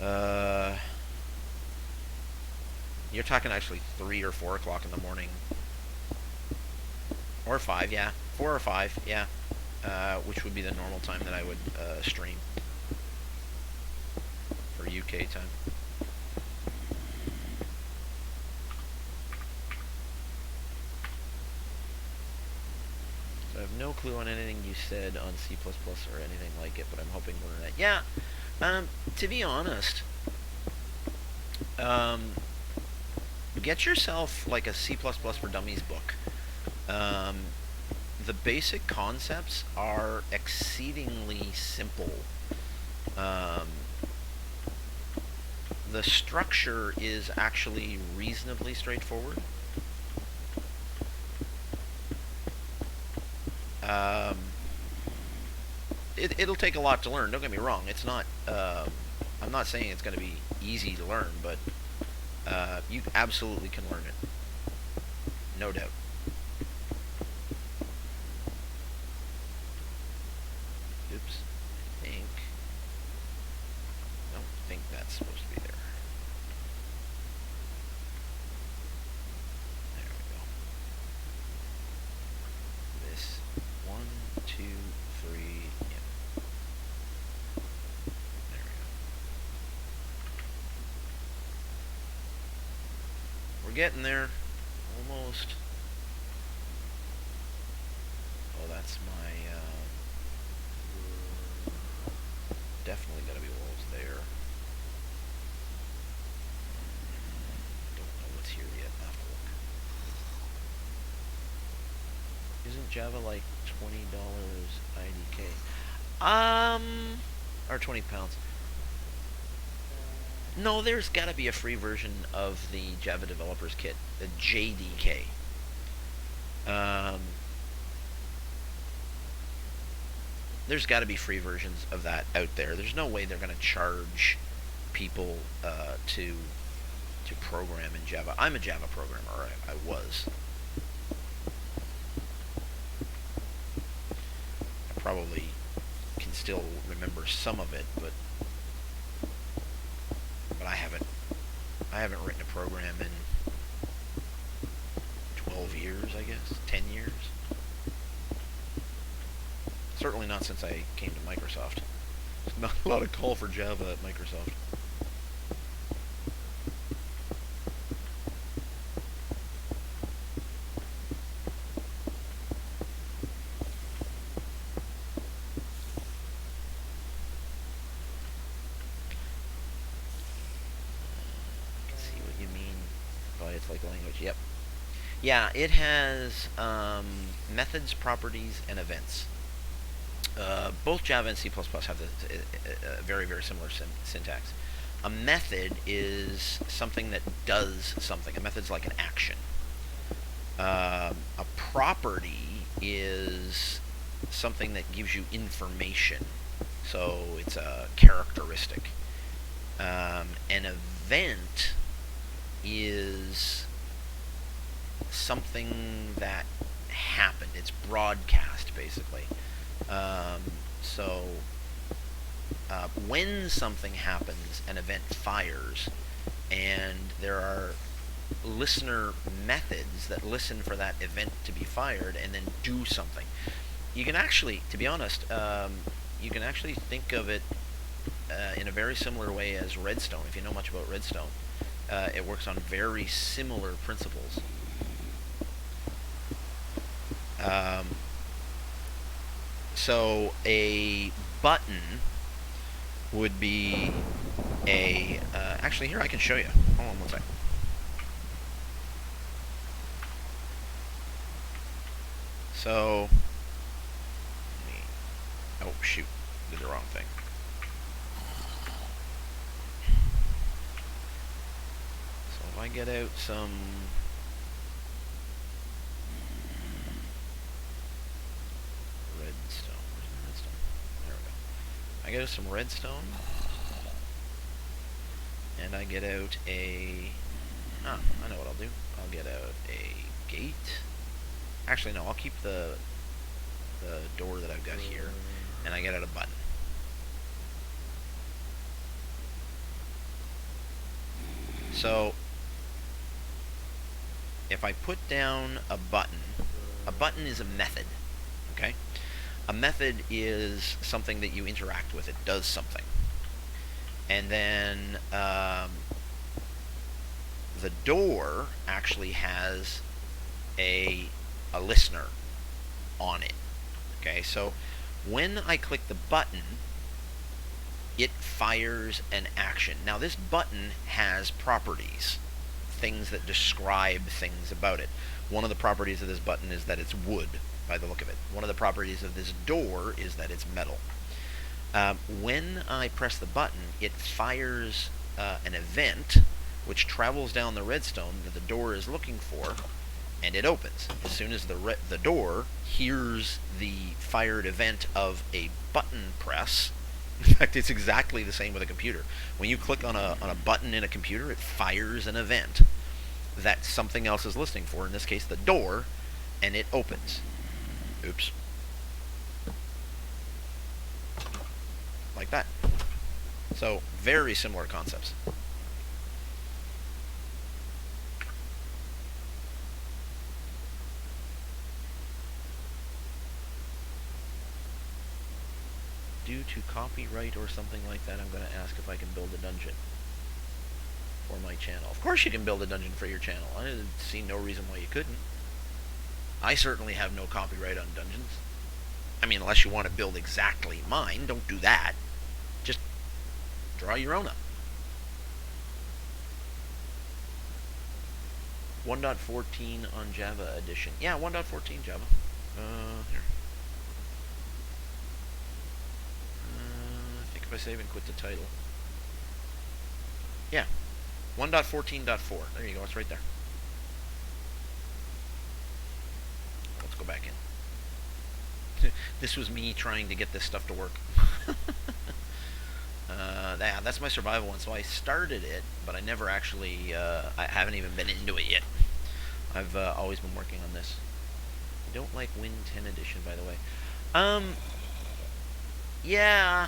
Uh, you're talking actually 3 or 4 o'clock in the morning, or 5, yeah, 4 or 5, yeah, which would be the normal time that I would stream for UK time. So I have no clue on anything you said on C++ or anything like it, but I'm hoping to learn that. Yeah, to be honest, um, get yourself like a C++ for Dummies book. The basic concepts are exceedingly simple. The structure is actually reasonably straightforward. It'll take a lot to learn. Don't get me wrong. It's not. I'm not saying it's going to be easy to learn, but you absolutely can learn it, no doubt. Oops. I don't think that's supposed to be there. There we go. This 1, 2, 3. Yeah. There we go. We're getting there. Almost. Oh, that's my. Definitely gotta be walls there. Don't know what's here yet. I'll have to look. Isn't Java like $20 IDK? Or £20. No, there's gotta be a free version of the Java Developers Kit, the JDK. There's got to be free versions of that out there. There's no way they're going to charge people to program in Java. I'm a Java programmer, or I was. I probably can still remember some of it, but I haven't written a program in 12 years, I guess, 10 years. Certainly not since I came to Microsoft. There's not a lot of call for Java at Microsoft. I can see what you mean by it's like language. Yep. Yeah, it has methods, properties, and events. Both Java and C++ have a very, very similar syntax. A method is something that does something. A method's like an action. A property is something that gives you information. So it's a characteristic. An event is something that happened. It's broadcast, basically. When something happens, an event fires, and there are listener methods that listen for that event to be fired and then do something. You can actually, to be honest, you can actually think of it in a very similar way as Redstone. If you know much about Redstone, it works on very similar principles. So a button would be a... actually, here I can show you. Hold on one second. So... oh, shoot. Did the wrong thing. So if I get out some... I get out some redstone, and I get out a... I know what I'll do. I'll get out a gate. Actually, no, I'll keep the the door that I've got here, and I get out a button. So if I put down a button is a method, okay? A method is something that you interact with. It does something. And then the door actually has a listener on it. Okay, so when I click the button, it fires an action. Now this button has properties, things that describe things about it. One of the properties of this button is that it's wood, by the look of it. One of the properties of this door is that it's metal. When I press the button, it fires an event which travels down the redstone that the door is looking for, and it opens. As soon as the door hears the fired event of a button press, in fact, it's exactly the same with a computer. When you click on a button in a computer, it fires an event that something else is listening for, in this case the door, and it opens. Oops. Like that. So, very similar concepts. Due to copyright or something like that, I'm going to ask if I can build a dungeon for my channel. Of course you can build a dungeon for your channel. I see no reason why you couldn't. I certainly have no copyright on dungeons. I mean, unless you want to build exactly mine, don't do that. Just draw your own up. 1.14 on Java edition. Yeah, 1.14 Java. Here. I think if I save and quit the title. Yeah. 1.14.4. There you go, it's right there. Let's go back in. This was me trying to get this stuff to work. Yeah, that's my survival one. So I started it, but I never actually, I haven't even been into it yet. I've always been working on this. I don't like Win 10 edition, by the way. Yeah,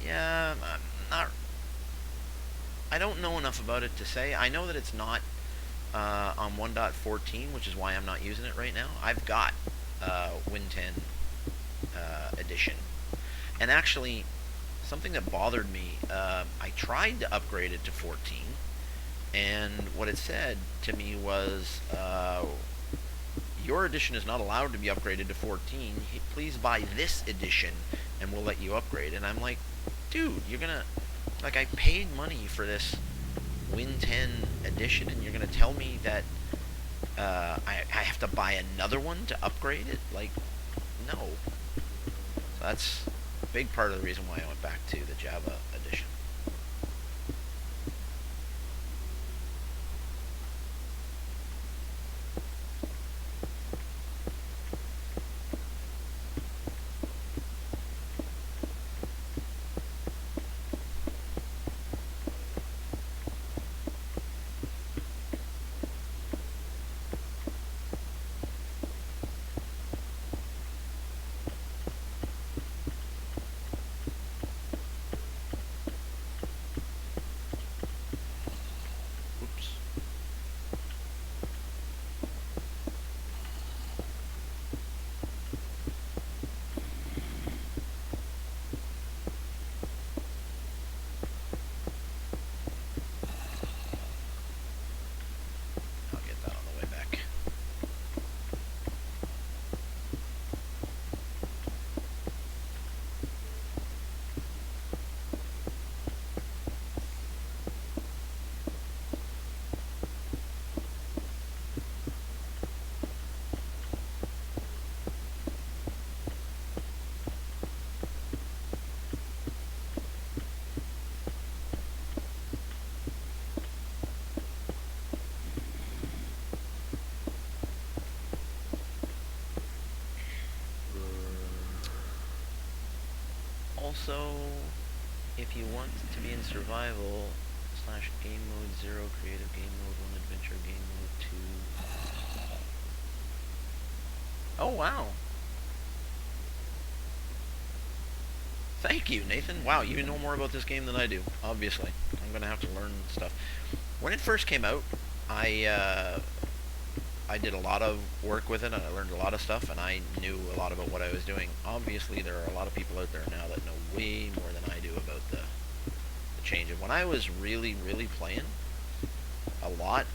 I'm not. I don't know enough about it to say. I know that it's not on 1.14, which is why I'm not using it right now. I've got Win 10 edition, and actually, something that bothered me. I tried to upgrade it to 14, and what it said to me was, your edition is not allowed to be upgraded to 14. Please buy this edition, and we'll let you upgrade. And I'm like, dude, you're gonna, like, I paid money for this Win 10 edition, and you're gonna tell me that I have to buy another one to upgrade it? Like, no. So that's a big part of the reason why I went back to the Java edition. Oops. I'll get that on the way back. Also, if you want to be in survival / game mode 0, creative game mode 1, adventure game mode 2. Oh wow. Thank you, Nathan. Wow, you know more about this game than I do. Obviously, I'm gonna have to learn stuff. When it first came out, I I did a lot of work with it, and I learned a lot of stuff, and I knew a lot about what I was doing. Obviously, there are a lot of people out there now that know way more than I do about the change. And when I was really, really playing a lot,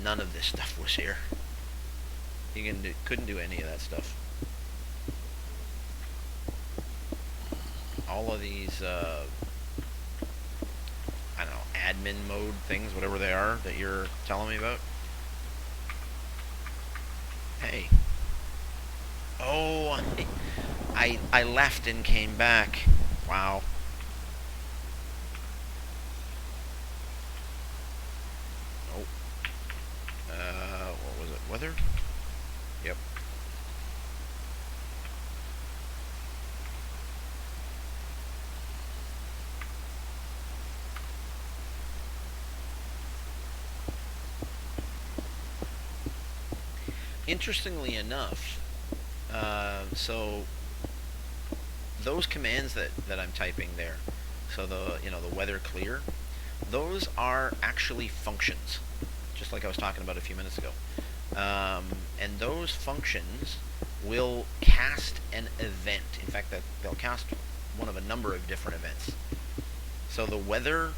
none of this stuff was here. You couldn't do any of that stuff. All of these, I don't know, admin mode things, whatever they are that you're telling me about. Hey. Oh, I left and came back. Wow. Oh. What was it? Weather? Yep. Interestingly enough, so those commands that I'm typing there, so the weather clear, those are actually functions, just like I was talking about a few minutes ago. And those functions will cast an event. In fact, they'll cast one of a number of different events. So the weather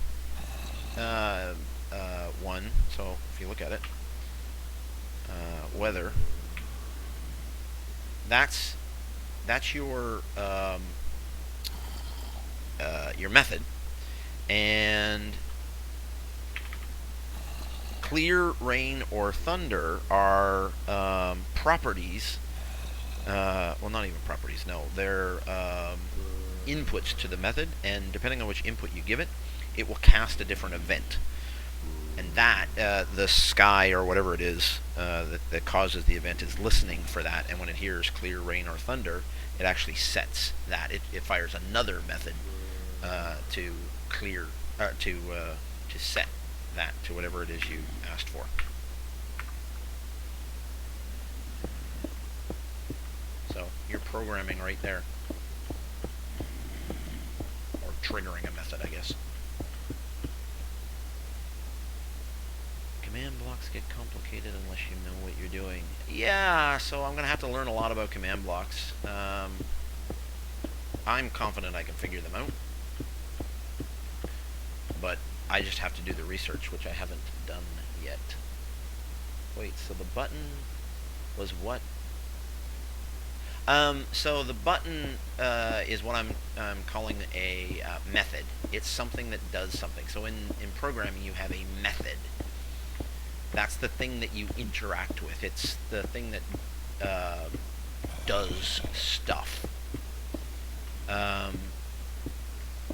one, so if you look at it, weather, that's your method, and clear, rain, or thunder are properties. Well, not even properties. No, they're inputs to the method, and depending on which input you give it, it will cast a different event. And that the sky or whatever it is that causes the event is listening for that, and when it hears clear, rain, or thunder, it actually sets that. It fires another method to clear to set that to whatever it is you asked for. So you're programming right there, or triggering a method, I guess. Command blocks get complicated unless you know what you're doing. Yeah, so I'm going to have to learn a lot about command blocks. I'm confident I can figure them out, but I just have to do the research, which I haven't done yet. Wait, so the button was what? So the button is what I'm calling a method. It's something that does something. So in programming, you have a method. That's the thing that you interact with. It's the thing that does stuff. And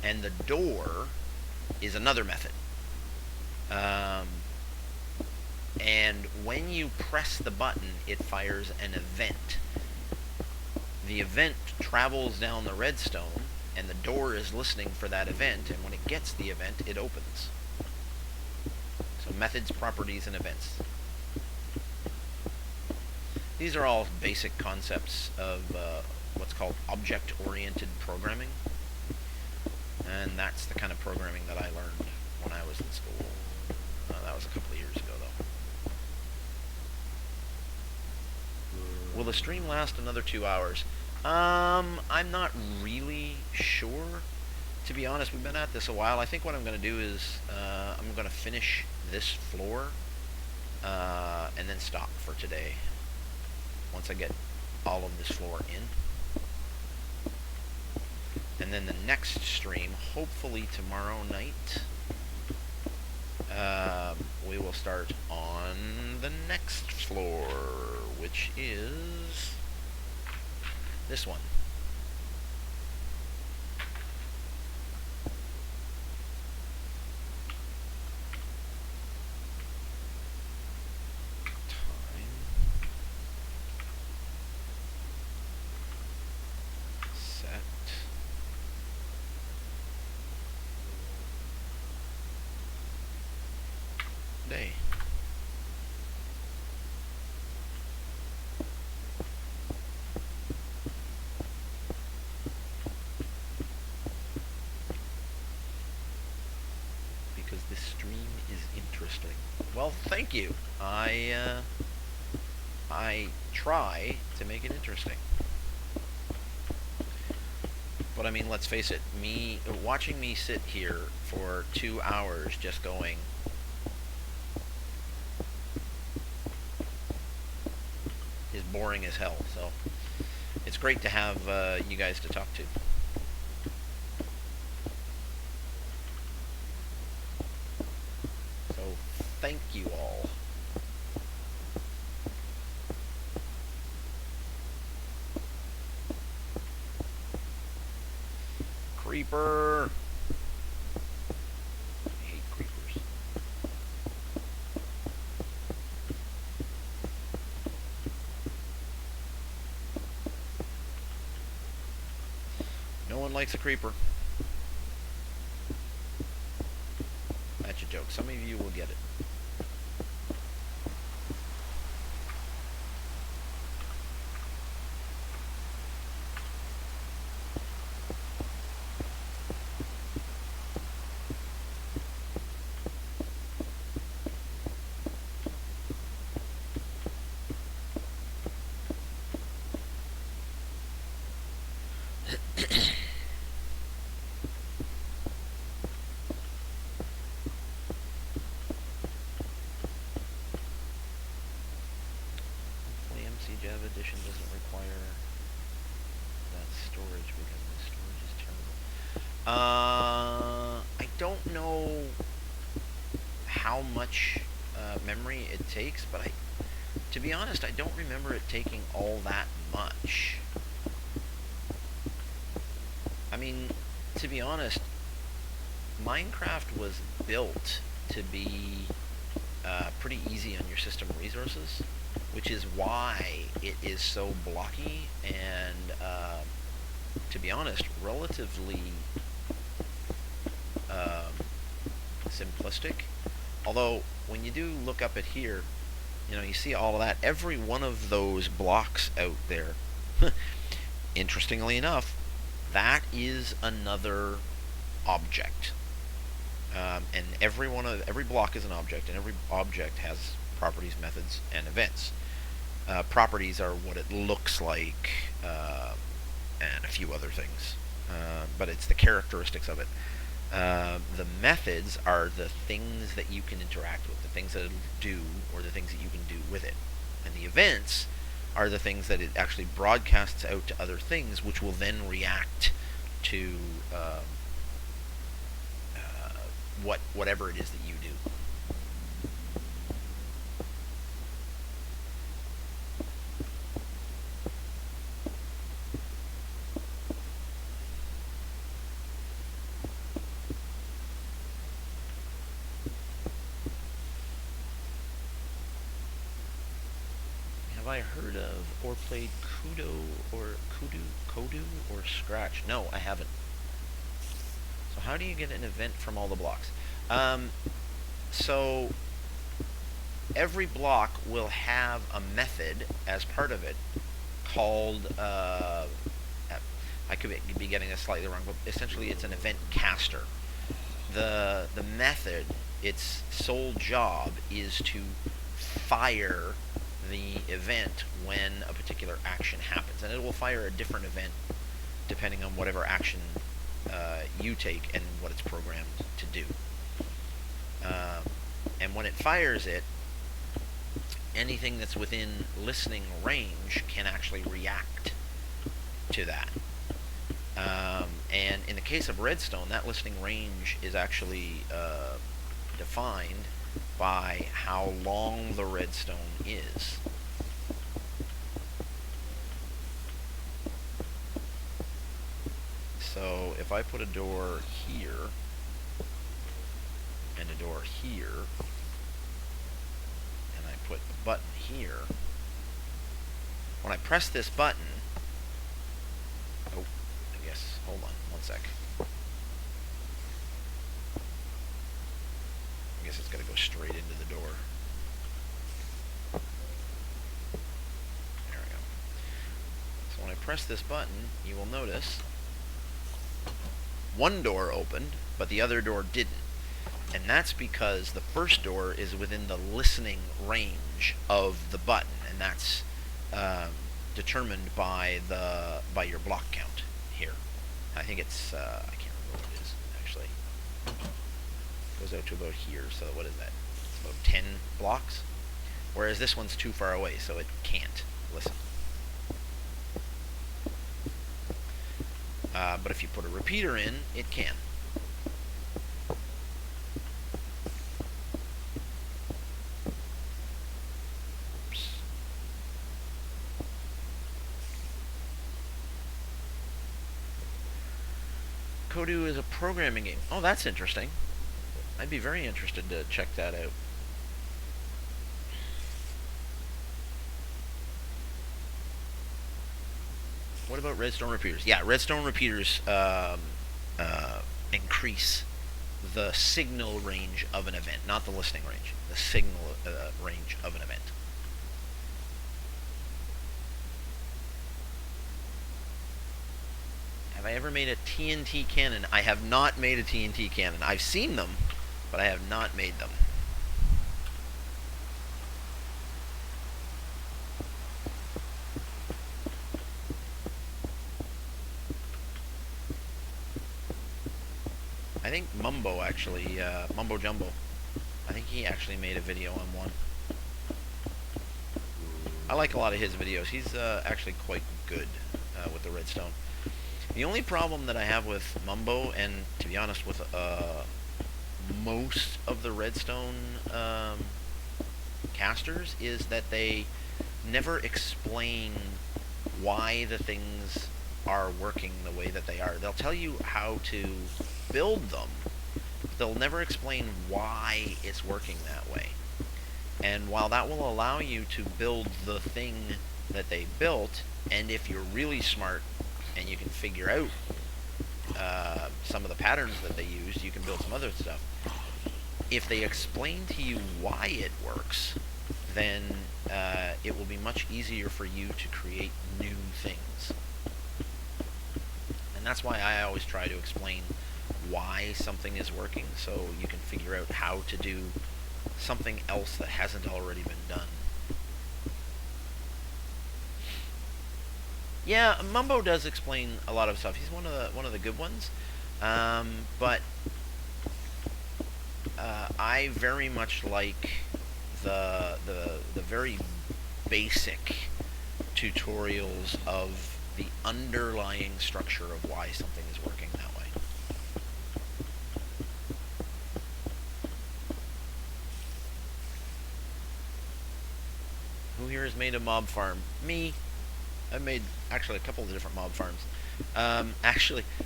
the door is another method. And when you press the button, it fires an event. The event travels down the redstone, and the door is listening for that event, and when it gets the event, it opens. So methods, properties, and events. These are all basic concepts of what's called object-oriented programming. And that's the kind of programming that I learned when I was in school. That was a couple of years ago, though. Will the stream last another 2 hours? I'm not really sure. To be honest, we've been at this a while. I think what I'm going to do is I'm going to finish this floor and then stop for today once I get all of this floor in. And then the next stream, hopefully tomorrow night, we will start on the next floor, which is this one. Day. interesting. Well, thank you. I try to make it interesting. But I mean, let's face it, watching me sit here for 2 hours just going is boring as hell. So it's great to have you guys to talk to. So thank you all. Creeper. I hate creepers. No one likes a creeper. That's a joke. Some of you will get it. Hopefully MC Java Edition doesn't require that storage because the storage is terrible. I don't know how much memory it takes, but to be honest, I don't remember it taking all that much. I mean, to be honest, Minecraft was built to be pretty easy on your system resources, which is why it is so blocky and, to be honest, relatively simplistic. Although, when you do look up at here, you see all of that. Every one of those blocks out there, interestingly enough, that is another object. And every block is an object, and every object has properties, methods, and events. Properties are what it looks like, and a few other things. But it's the characteristics of it. The methods are the things that you can interact with, the things that it'll do, or the things that you can do with it. And the events are the things that it actually broadcasts out to other things, which will then react to whatever it is that you do. Have I heard of or played Kodu or Scratch? No, I haven't. So how do you get an event from all the blocks? So every block will have a method as part of it called, I could be getting this slightly wrong, but essentially it's an event caster. The method, its sole job is to fire the event when a particular action happens, and it will fire a different event depending on whatever action you take and what it's programmed to do. And when it fires it, anything that's within listening range can actually react to that. And in the case of redstone, that listening range is actually defined by how long the redstone is. So if I put a door here and a door here, and I put a button here, when I press this button, oh, I guess, hold on, one sec. I guess it's got to go straight into the door. There we go. So when I press this button, you will notice one door opened, but the other door didn't. And that's because the first door is within the listening range of the button, and that's determined by your block count here. I think it's I can't remember what it is actually. It goes out to about here. So what is that? It's about 10 blocks. Whereas this one's too far away, so it can't listen. But if you put a repeater in, it can. Oops. Kodu is a programming game. Oh, that's interesting. I'd be very interested to check that out. What about redstone repeaters? Yeah, redstone repeaters increase the signal range of an event, not the listening range. The signal range of an event. Have I ever made a TNT cannon? I have not made a TNT cannon. I've seen them, but I have not made them. I think Mumbo actually, Mumbo Jumbo, I think he actually made a video on one. I like a lot of his videos. He's actually quite good with the redstone. The only problem that I have with Mumbo, and to be honest with most of the redstone casters, is that they never explain why the things are working the way that they are. They'll tell you how to build them, but they'll never explain why it's working that way. And while that will allow you to build the thing that they built, and if you're really smart and you can figure out some of the patterns that they use, you can build some other stuff. If they explain to you why it works, then it will be much easier for you to create new things. And that's why I always try to explain why something is working, so you can figure out how to do something else that hasn't already been done. Yeah, Mumbo does explain a lot of stuff. He's one of the good ones, but I very much like the very basic tutorials of the underlying structure of why something is working that way. Who here has made a mob farm? Me. I've made actually a couple of different mob farms.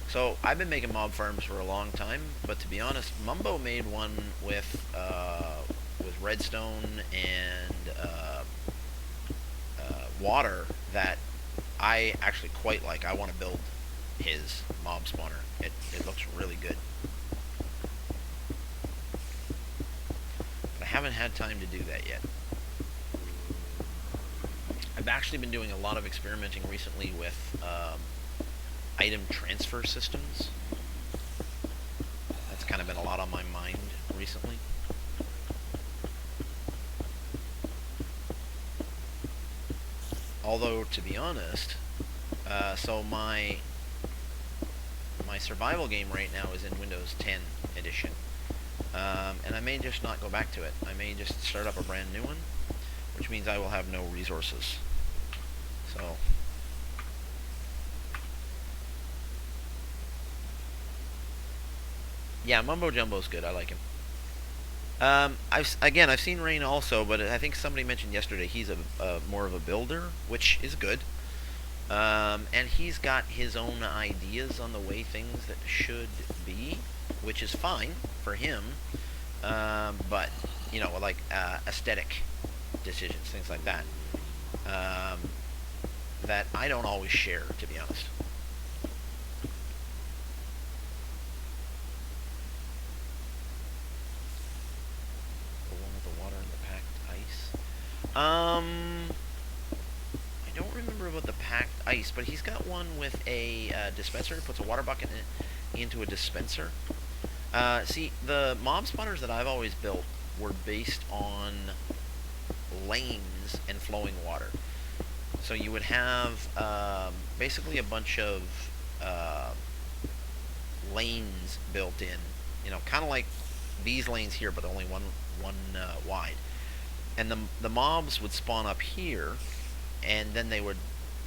So I've been making mob farms for a long time, but to be honest, Mumbo made one with redstone and water that I actually quite like. I want to build his mob spawner. It looks really good. But I haven't had time to do that yet. I've actually been doing a lot of experimenting recently with item transfer systems. That's kind of been a lot on my mind recently. Although, to be honest, so my survival game right now is in Windows 10 edition. And I may just not go back to it. I may just start up a brand new one, which means I will have no resources. So, yeah, Mumbo Jumbo's good. I like him. I've seen Rain also, but I think somebody mentioned yesterday he's a more of a builder, which is good. And he's got his own ideas on the way things that should be, which is fine for him. But you know, like aesthetic decisions, things like that, that I don't always share, to be honest. The one with the water and the packed ice. I don't remember about the packed ice, but he's got one with a dispenser. He puts a water bucket into a dispenser. See, the mob spawners that I've always built were based on lanes and flowing water. So you would have basically a bunch of lanes built in, kind of like these lanes here, but only one wide. And the mobs would spawn up here, and then they would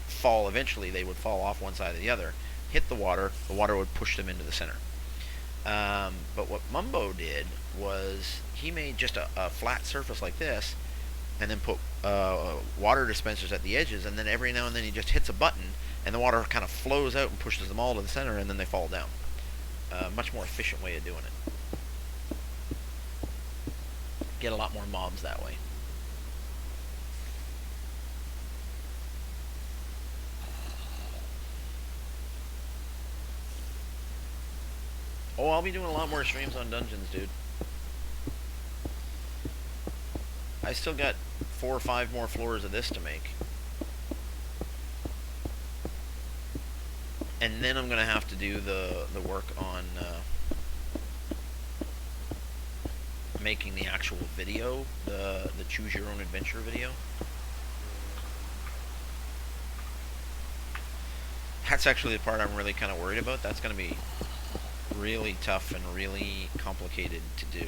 fall eventually. They would fall off one side or the other, hit the water would push them into the center. But what Mumbo did was he made just a flat surface like this, and then put water dispensers at the edges, and then every now and then he just hits a button, and the water kind of flows out and pushes them all to the center, and then they fall down. Much more efficient way of doing it. Get a lot more mobs that way. Oh, I'll be doing a lot more streams on Dungeons, dude. I still got 4 or 5 more floors of this to make. And then I'm going to have to do the work on making the actual video, the choose your own adventure video. That's actually the part I'm really kind of worried about. That's going to be really tough and really complicated to do.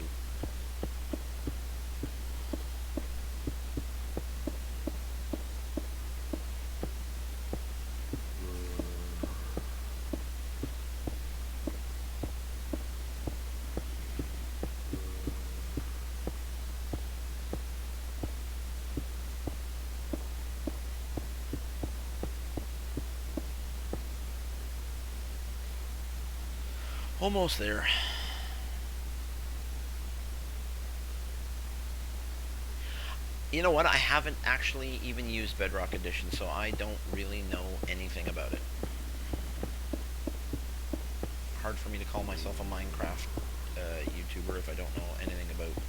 Almost there. You know what? I haven't actually even used Bedrock Edition, so I don't really know anything about it. Hard for me to call myself a Minecraft YouTuber if I don't know anything about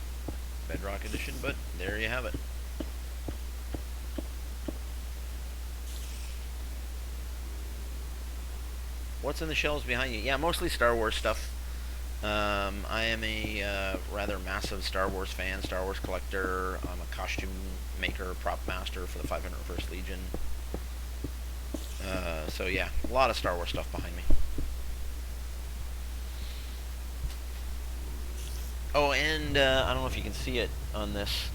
Bedrock Edition, but there you have it. What's in the shelves behind you? Yeah, mostly Star Wars stuff. I am a rather massive Star Wars fan, Star Wars collector. I'm a costume maker, prop master for the 501st Legion. So yeah, a lot of Star Wars stuff behind me. Oh, and I don't know if you can see it on this.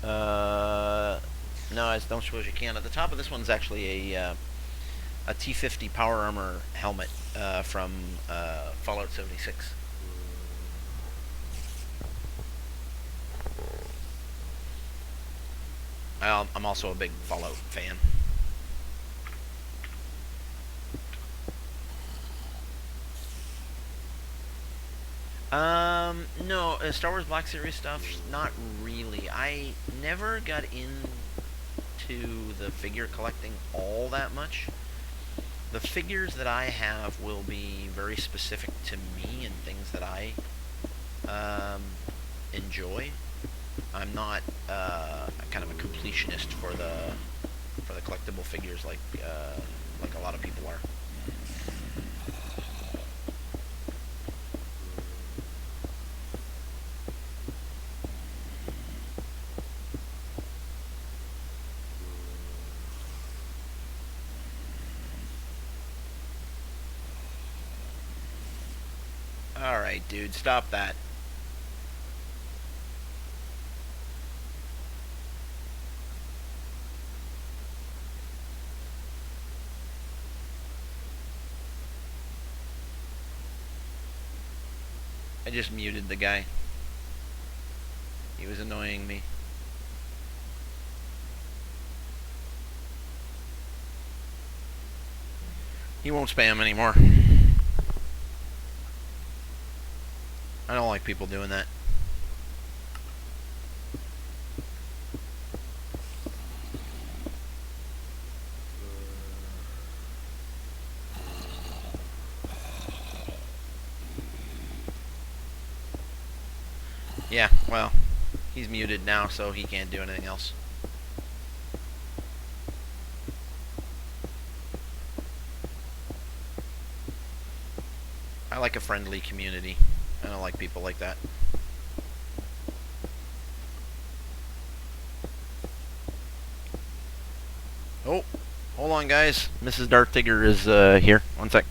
No, I don't suppose you can. At the top of this one's actually a T-50 Power Armor helmet from Fallout 76. I'm also a big Fallout fan. No, Star Wars Black Series stuff, not really. I never got into the figure collecting all that much. The figures that I have will be very specific to me and things that I enjoy. I'm not kind of a completionist for the collectible figures like a lot of people are. Alright, dude, stop that. I just muted the guy. He was annoying me. He won't spam anymore. I don't like people doing that. Yeah, well, he's muted now, so he can't do anything else. I like a friendly community. kind of like people like that. Oh, hold on, guys. Mrs. Darth Tigger is here. One sec.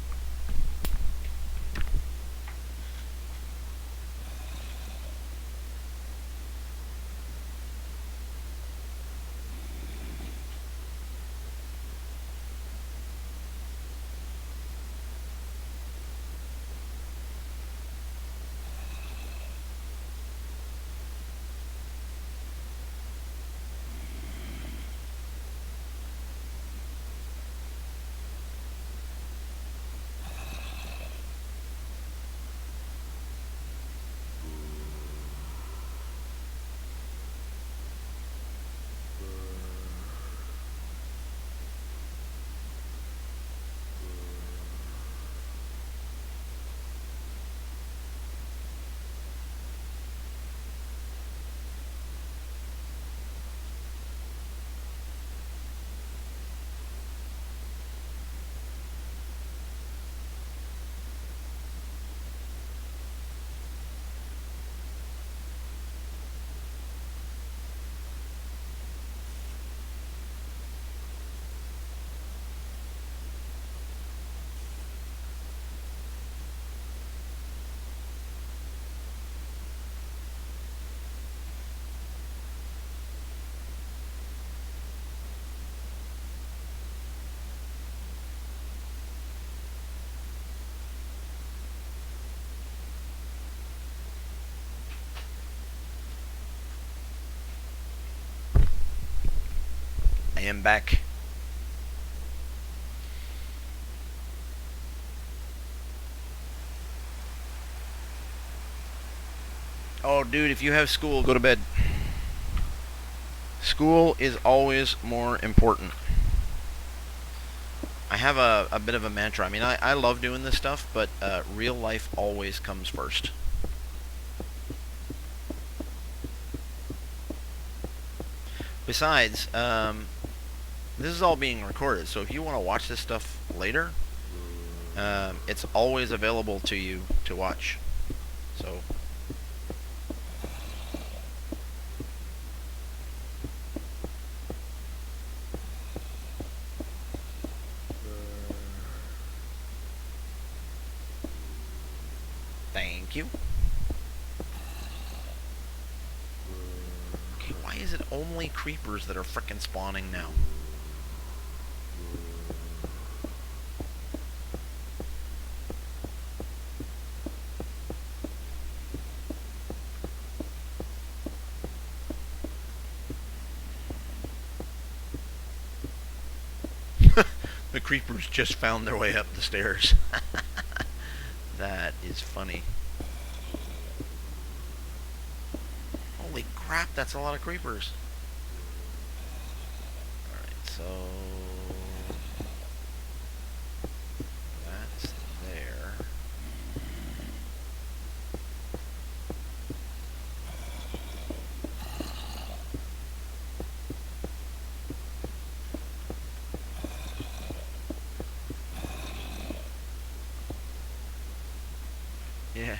I am back. Oh, dude, if you have school, go to bed. School is always more important. I have a bit of a mantra. I mean, I love doing this stuff, but real life always comes first. Besides, this is all being recorded, so if you want to watch this stuff later, it's always available to you to watch. So... Thank you. Okay, why is it only creepers that are frickin' spawning now? The creepers just found their way up the stairs. That is funny. Holy crap, that's a lot of creepers. Alright, so... that's there. Yeah.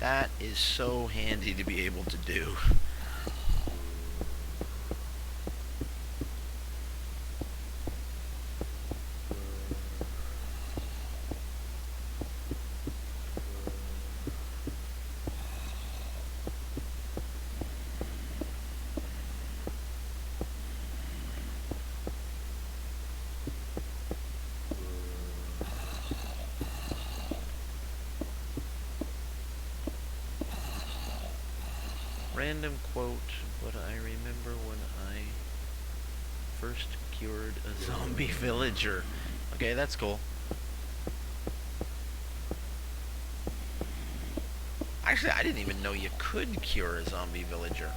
That is so handy to be able to do. Random quote, but I remember when I first cured a zombie villager. Okay, that's cool. Actually, I didn't even know you could cure a zombie villager.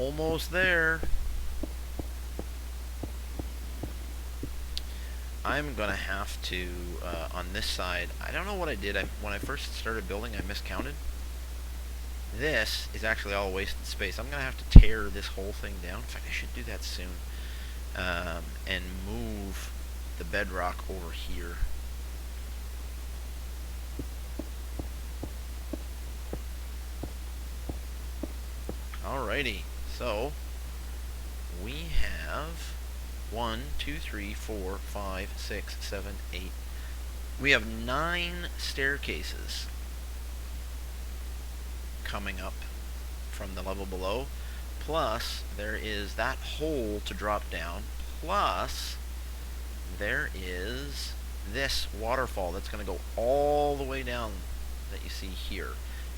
Almost there. I'm going to have to, on this side, I don't know what I did. When I first started building, I miscounted. This is actually all wasted space. I'm going to have to tear this whole thing down. In fact, I should do that soon. And move the bedrock over here. Alrighty, so we have 1, 2, 3, 4, 5, 6, 7, 8. We have 9 staircases coming up from the level below. Plus, there is that hole to drop down. Plus, there is this waterfall that's going to go all the way down that you see here.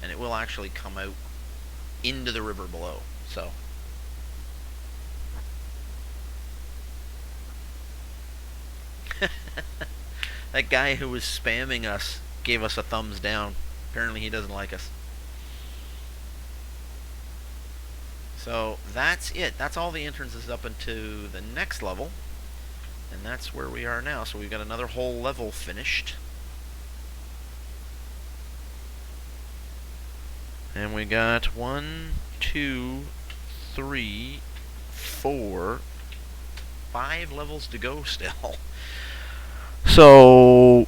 And it will actually come out into the river below. So that guy who was spamming us gave us a thumbs down. Apparently he doesn't like us. So that's it. That's all the entrances up into the next level. And that's where we are now. So we've got another whole level finished. And we got 1, 2, 3, 4, 5 levels to go still. So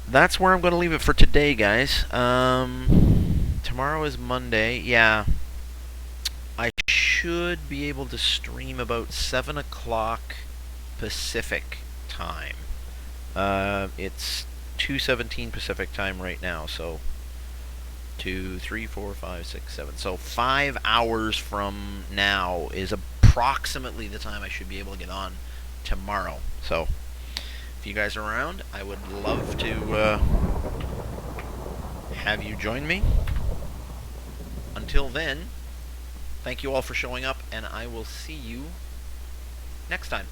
that's where I'm going to leave it for today, guys. Tomorrow is Monday. Yeah. I should be able to stream about 7 o'clock Pacific time. It's 2:17 Pacific time right now, so 2, 3, 4, 5, 6, 7. So 5 hours from now is approximately the time I should be able to get on tomorrow. So if you guys are around, I would love to have you join me. Until then, thank you all for showing up, and I will see you next time.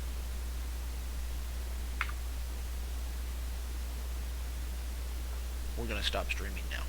We're going to stop streaming now.